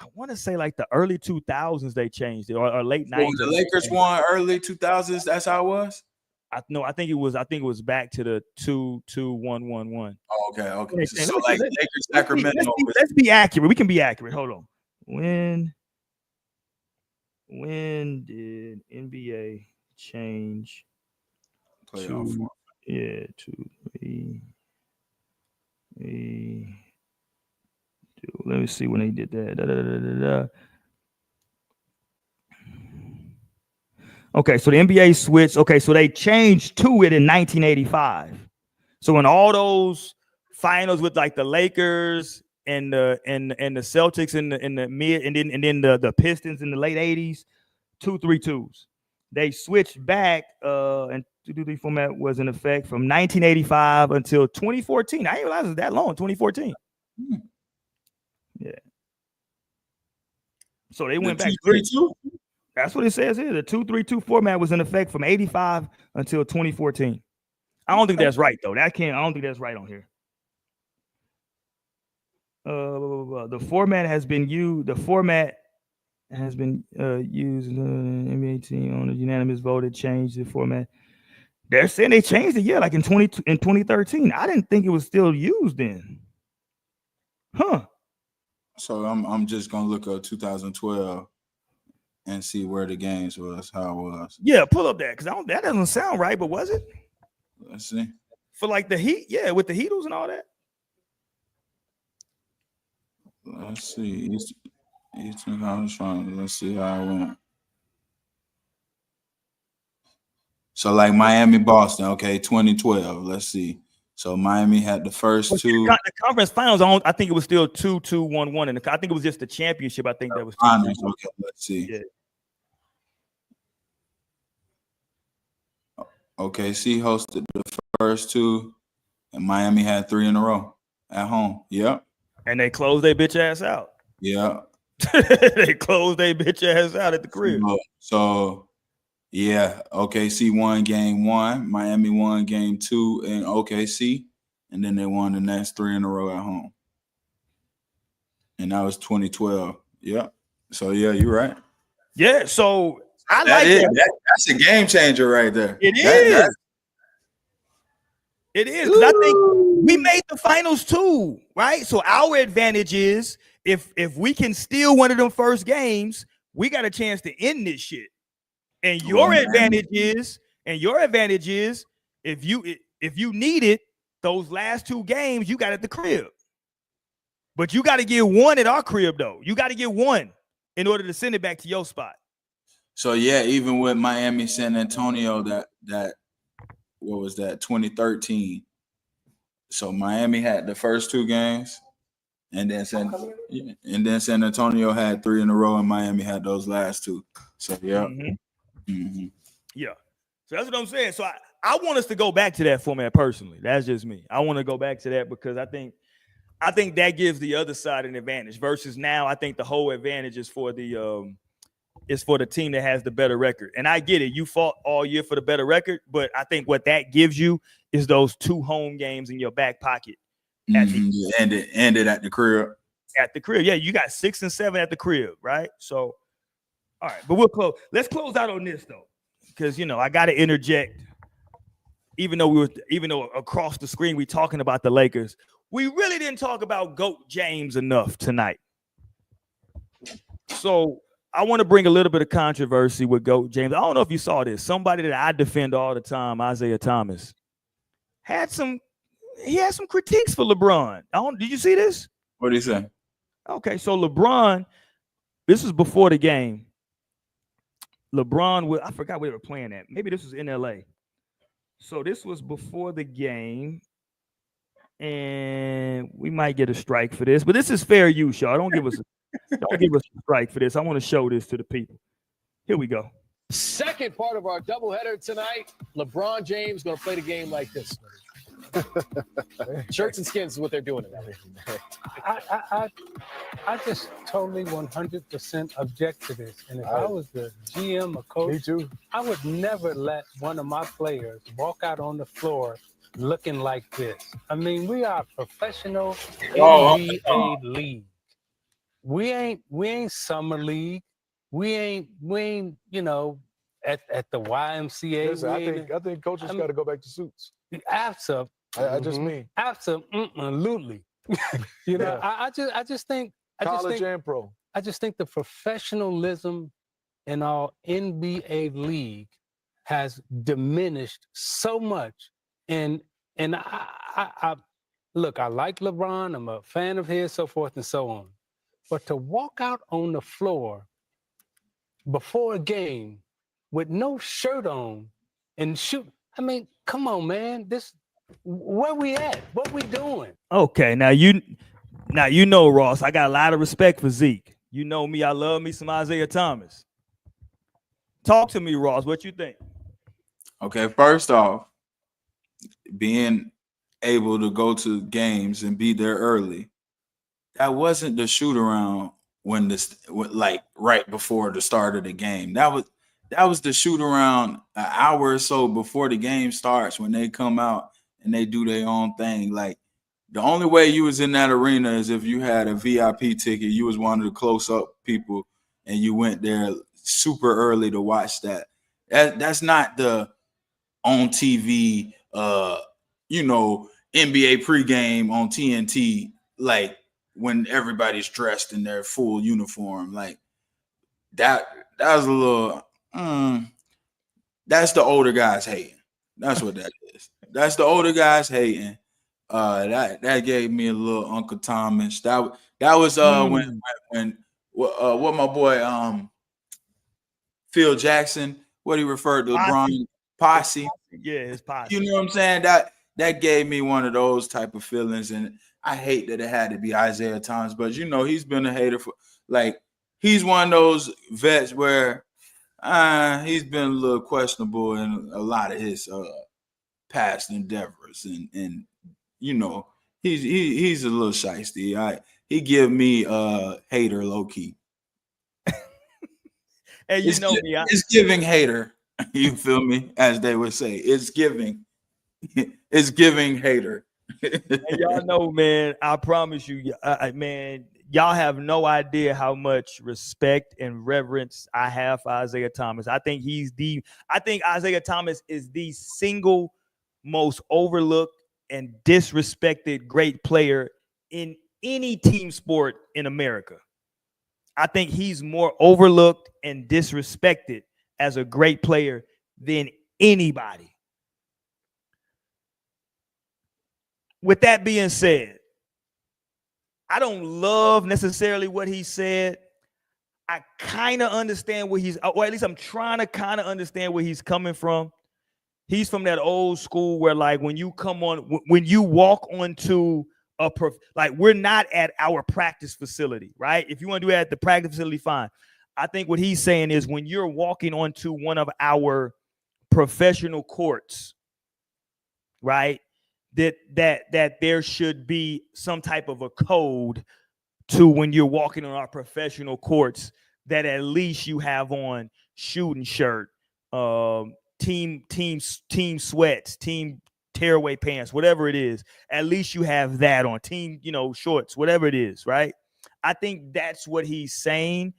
I want to say like the early 2000s they changed it, or late 90s. When the Lakers won early 2000s, that's how it was? I think it was back to the 2-2-1-1-1. Oh, okay. So Let's like Lakers, Sacramento. Let's be accurate. We can be accurate. Hold on. When did NBA change playoff form? Yeah, 2, 3. Let me see when they did that. Okay, so the NBA switched. Okay, so they changed to it in 1985. So in all those finals with like the Lakers and the Celtics in the mid, and then the Pistons in the late 80s, 2-3-2s. They switched back, and 2-3 format was in effect from 1985 until 2014. I didn't realize it was that long. 2014. Yeah. So they went back 2-3-2. That's what it says here. The 2-3-2 format was in effect from 85 until 2014. I don't think that's right though. I don't think that's right on here. The format has been used. The format has been used in the NBA team on a unanimous vote to change the format. They're saying they changed it, yeah, like in 2013. I didn't think it was still used then. Huh. So I'm just gonna look up 2012 and see where the games was, how it was. Yeah, pull up that, because that doesn't sound right, but was it? Let's see. For like the Heat, yeah, with the Heatles and all that. Let's see. Eastern Conference Finals. Let's see how it went. So like Miami, Boston, okay, 2012. Let's see. So Miami had the first two. The conference finals, I think it was still 2-2-1-1, and I think it was just the championship. I think that was finals. Okay, let's see. Yeah. Okay, C hosted the first two, and Miami had 3 in a row at home. Yep. And they closed their bitch ass out. Yeah. They closed their bitch ass out at the crib. So yeah, OKC won game 1, Miami won game 2 in OKC, and then they won the next 3 in a row at home. And that was 2012. Yep. So yeah, you're right. Yeah, so I like that. That's a game changer right there. It is. It is, because I think we made the finals too, right? So our advantage is if we can steal one of them first games, we got a chance to end this shit. And your advantage is if you need it, those last 2 games you got at the crib. But you got to get one at our crib though. You got to get one in order to send it back to your spot. So yeah, even with Miami, San Antonio, that what was that, 2013? So Miami had the first 2 games, and then San Antonio had 3 in a row, and Miami had those last 2. So yeah. Yeah. So that's what I'm saying. So I want us to go back to that format personally. That's just me. I want to go back to that because I think that gives the other side an advantage versus now I think the whole advantage is for the team that has the better record. And I get it. You fought all year for the better record, but I think what that gives you is those 2 home games in your back pocket. And it at the crib. At the crib. Yeah, you got 6 and 7 at the crib, right? So all right, but we'll close. Let's close out on this though, because I got to interject. Even though across the screen we talking about the Lakers, we really didn't talk about GOAT James enough tonight. So I want to bring a little bit of controversy with GOAT James. I don't know if you saw this. Somebody that I defend all the time, Isaiah Thomas, had some critiques for LeBron. Did you see this? What did he say? Okay, so LeBron, this was before the game. LeBron, I forgot where they were playing at. Maybe this was in LA. So this was before the game, and we might get a strike for this, but this is fair use, y'all. Don't give us a strike for this. I want to show this to the people. Here we go. Second part of our doubleheader tonight. LeBron James going to play the game like this. Shirts and skins is what they're doing tonight. I just totally 100% object to this. And if I was the GM or coach, Me too. I would never let one of my players walk out on the floor looking like this. I mean, we are a professional Oh, NBA league. We ain't summer league. We ain't at the YMCA. Listen, I think coaches got to go back to suits. Absolutely. I just mean Absolutely. Yeah. I just think college and pro. I just think the professionalism in our NBA league has diminished so much. And I look, I like LeBron. I'm a fan of his, so forth and so on. But to walk out on the floor before a game with no shirt on and shoot, I mean, come on, man. Where we at? What we doing? Okay, now you know, Ross, I got a lot of respect for Zeke. You know me, I love me some Isaiah Thomas. Talk to me, Ross. What you think? okay. First off, being able to go to games and be there early, that wasn't the shoot around when like right before the start of the game. That was the shoot around an hour or so before the game starts when they come out and they do their own thing. Like the only way you was in that arena is if you had a VIP ticket, you was one of the close up people and you went there super early to watch that. That's not the on TV NBA pregame on TNT, like when everybody's dressed in their full uniform. Like that was a little that's the older guys hating. That's what that is. That's the older guys hating. That gave me a little Uncle Thomas. That was when what my boy Phil Jackson, what he referred to LeBron posse. Yeah, his posse. You know what I'm saying? That gave me one of those type of feelings, and I hate that it had to be Isaiah Thomas, but he's been a hater for he's one of those vets where he's been a little questionable in a lot of his past endeavors, and he's a little shiesty. He give me hater low key. And it's giving hater. You feel me? As they would say, it's giving hater. And y'all know, man, I promise you, man, y'all have no idea how much respect and reverence I have for Isaiah Thomas. I think Isaiah Thomas is the single most overlooked and disrespected great player in any team sport in America. I think he's more overlooked and disrespected as a great player than anybody. With that being said, I don't love necessarily what he said. I kind of understand or at least I'm trying to kind of understand where he's coming from. He's from that old school where, like, when you walk onto we're not at our practice facility, right? If you want to do it at the practice facility, fine. I think what he's saying is when you're walking onto one of our professional courts, right, that there should be some type of a code to when you're walking on our professional courts, that at least you have on shooting shirt, team sweats, team tearaway pants, whatever it is. At least you have that on, team, shorts, whatever it is, right? I think that's what he's saying.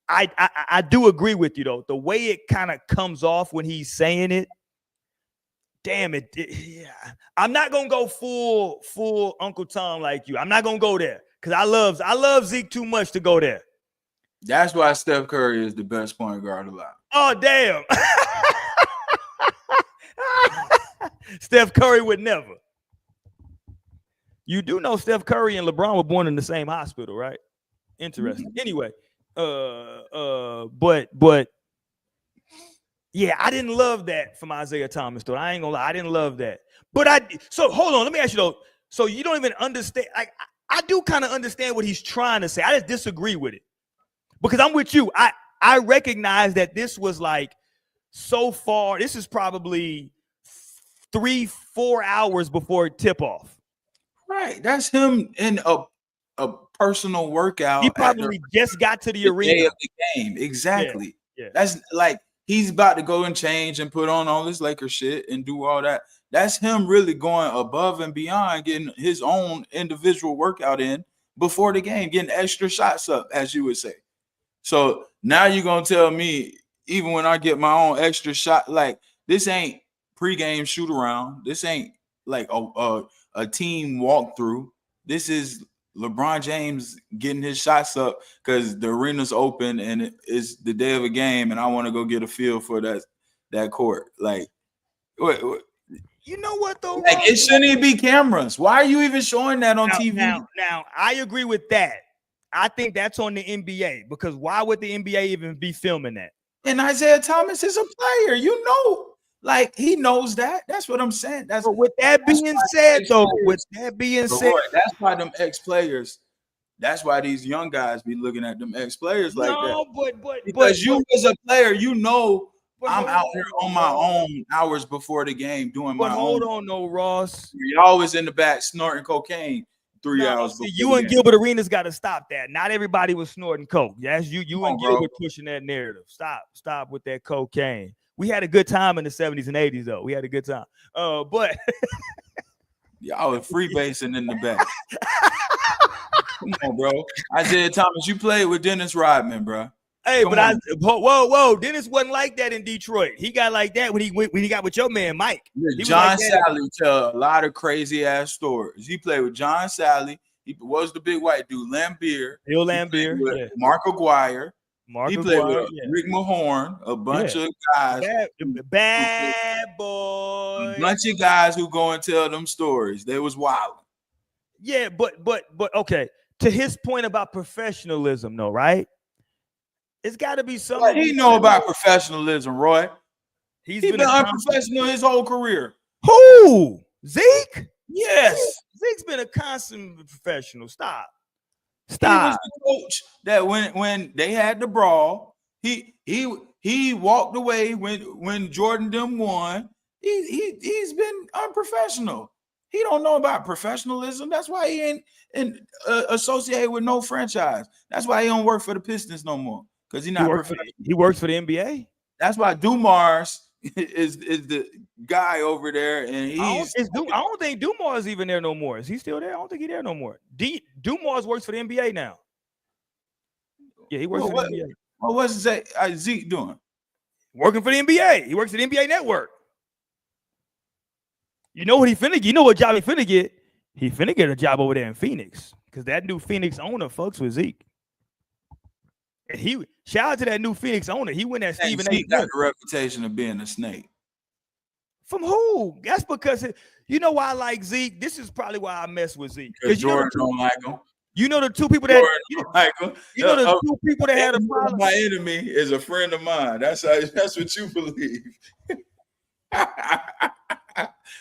I do agree with you, though. The way it kind of comes off when he's saying it, damn it. Yeah. I'm not gonna go full Uncle Tom like you. I'm not gonna go there because I love Zeke too much to go there. That's why Steph Curry is the best point guard alive. Oh, damn. Steph Curry would never. You do know Steph Curry and LeBron were born in the same hospital, right? Interesting. Anyway, but yeah, I didn't love that from Isaiah Thomas, though. I ain't gonna lie, I didn't love that. So hold on, let me ask you though. So you don't even understand? Like, I do kind of understand what he's trying to say. I just disagree with it because I'm with you. I recognize that this was like so far. This is probably 3-4 hours before tip off. Right, that's him in a personal workout. He probably just got to the arena. Day of the game. Exactly. Yeah. That's like he's about to go and change and put on all this Lakers shit and do all that. That's him really going above and beyond, getting his own individual workout in before the game, getting extra shots up, as you would say. So now you're gonna tell me, even when I get my own extra shot, like this ain't pregame shoot around. This ain't like a team walkthrough. This is LeBron James getting his shots up because the arena's open and it's the day of a game, and I want to go get a feel for that court. Like, what? You know what though? Like, it shouldn't even be cameras. Why are you even showing that on TV? Now, I agree with that. I think that's on the NBA because why would the NBA even be filming that? And Isaiah Thomas is a player, you know. Like, he knows that. That's what I'm saying. That's but with that being said, though, with that being said, that's why them ex-players. That's why these young guys be looking at them ex-players like that. Because you as a player, you know, I'm out here on my own hours before the game doing my own. Hold on, no, Ross. You're always in the back snorting cocaine 3 hours before. You and Gilbert Arenas got to stop that. Not everybody was snorting coke. Yes, you and Gilbert pushing that narrative. Stop with that cocaine. We had a good time in the 70s and 80s, though. We had a good time. But y'all were freebasing in the back. Come on, bro. Isaiah Thomas, you played with Dennis Rodman, bro. Hey, whoa. Dennis wasn't like that in Detroit. He got like that when he got with your man Mike. John Sally tell a lot of crazy ass stories. He played with John Sally. He was the big white dude, Bill Lambier, Mark Aguirre. He played with Rick Mahorn, a bunch of guys. Bad boy. A bunch of guys who go and tell them stories. They was wild. Yeah, but okay. To his point about professionalism, though, right? It's got to be something. What he know about professionalism, Roy? He's been unprofessional his whole career. Who? Zeke? Yes. Zeke's been a constant professional. Stop. He was the coach that when they had the brawl, he walked away when Jordan them won. He's been unprofessional. He don't know about professionalism. That's why he ain't associated with no franchise. That's why he don't work for the Pistons no more. Because he works for the NBA. That's why Dumars is the guy over there, and I don't think Dumars even there no more. Is he still there? I don't think he's there no more. Dumars works for the NBA now. Yeah, he works for the NBA. Well, what's Zeke doing? Working for the NBA. He works at the NBA Network. You know what he finna get? You know what job he finna get? He finna get a job over there in Phoenix because that new Phoenix owner fucks with Zeke. And shout out to that new Phoenix owner. He went at Stephen A. Zeke got the reputation of being a snake. From who? That's because you know why I like Zeke. This is probably why I mess with Zeke. Because Jordan don't like him. You know the two people that like him. You know the two people that had a problem. My enemy is a friend of mine. That's what you believe.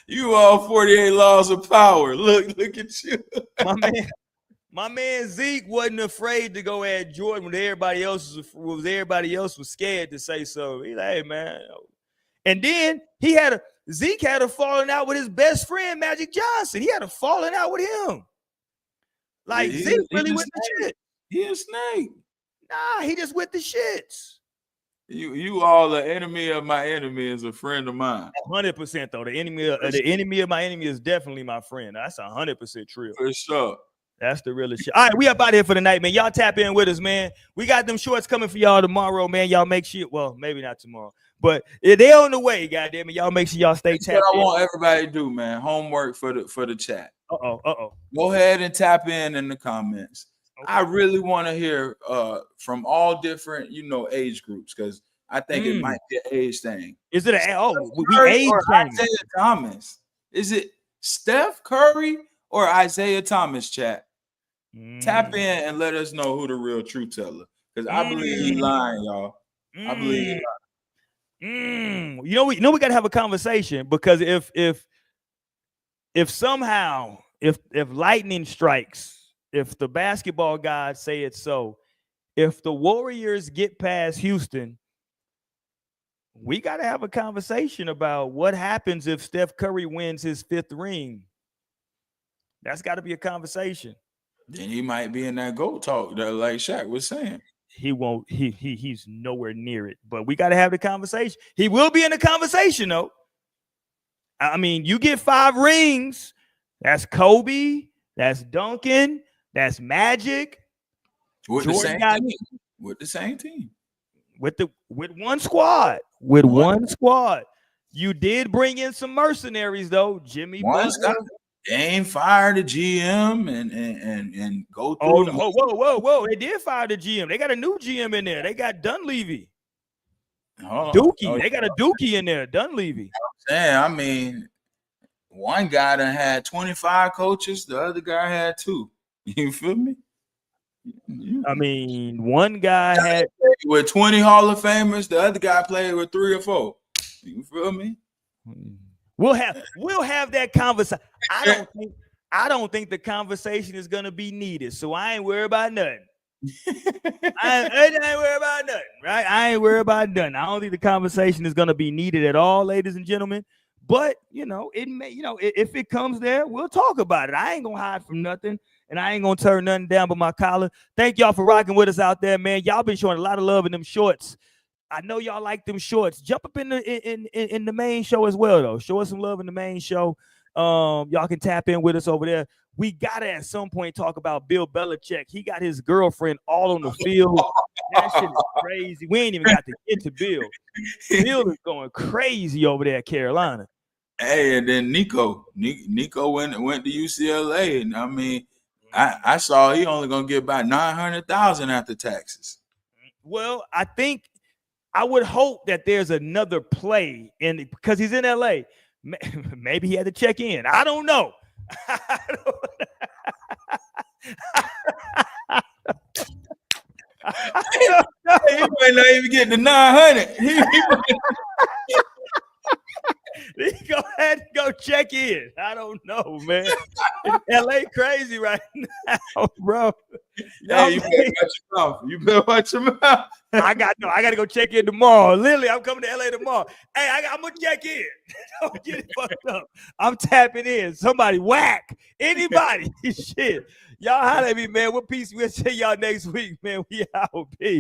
You all 48 laws of power. Look at you. My man Zeke wasn't afraid to go at Jordan when everybody else was scared to say so. He's like, hey man. And then Zeke had a falling out with his best friend Magic Johnson. He had a falling out with him. Like Zeke really with the shit. He a snake. Nah, he just with the shits. You all the enemy of my enemy is a friend of mine. 100% though. The enemy of my enemy is definitely my friend. That's 100% true. For sure. That's the realest shit. All right, we up out here for the night, man. Y'all tap in with us, man. We got them shorts coming for y'all tomorrow, man. Y'all make sure, well, maybe not tomorrow, but they're on the way, goddamn it. Y'all make sure y'all stay tapped in. That's what I want everybody to do, man. Homework for the chat. Go ahead and tap in the comments. Okay. I really want to hear from all different, age groups, because I think it might be an age thing. Is it we age thing? Isaiah Thomas? Is it Steph Curry or Isaiah Thomas, chat? Tap in and let us know who the real truth teller. Because I believe he's lying, y'all. I believe he's lying. We gotta have a conversation, because if somehow if lightning strikes, if the basketball gods say it's so, if the Warriors get past Houston, we gotta have a conversation about what happens if Steph Curry wins his 5th ring. That's got to be a conversation. Then he might be in that GOAT talk that like Shaq was saying. he won't. He's nowhere near it. But we got to have the conversation. He will be in the conversation, though. I mean, you get 5 rings. That's Kobe. That's Duncan. That's Magic. With the same team. With the same team. With one squad. With one squad. You did bring in some mercenaries, though. Jimmy Butler. They ain't fired the GM and go through. Whoa. They did fire the GM. They got a new GM in there. They got Dunleavy. Dookie. They got a Dookie in there. Dunleavy. Yeah, I mean, one guy done had 25 coaches. The other guy had 2. You feel me? I mean, one guy had with 20 Hall of Famers. The other guy played with 3 or 4. You feel me? We'll have that conversation. I don't think the conversation is gonna be needed. So I ain't worried about nothing. I ain't worried about nothing, right? I ain't worried about nothing. I don't think the conversation is gonna be needed at all, ladies and gentlemen. But it may, if it comes there, we'll talk about it. I ain't gonna hide from nothing, and I ain't gonna turn nothing down but my collar. Thank y'all for rocking with us out there, man. Y'all been showing a lot of love in them shorts. I know y'all like them shorts. Jump up in the main show as well, though. Show us some love in the main show. Y'all can tap in with us over there. We gotta at some point talk about Bill Belichick. He got his girlfriend all on the field. That shit is crazy. We ain't even got to get to Bill. Bill is going crazy over there at Carolina. Hey, and then Nico went to UCLA, and I mean, I saw he only gonna get about $900,000 after taxes. Well, I would hope that there's another play because he's in LA. Maybe he had to check in. I don't know. He might not even get the 900. He go ahead and go check in. I don't know, man. LA crazy right now, bro. Hey, you better watch your mouth. You better watch your mouth. I got to go check in tomorrow. Literally, I'm coming to LA tomorrow. Hey, I'm gonna check in. Don't get it fucked up. I'm tapping in. Somebody whack anybody. Shit. Y'all holler at me, man. What peace? We'll see y'all next week, man. We out. Peace.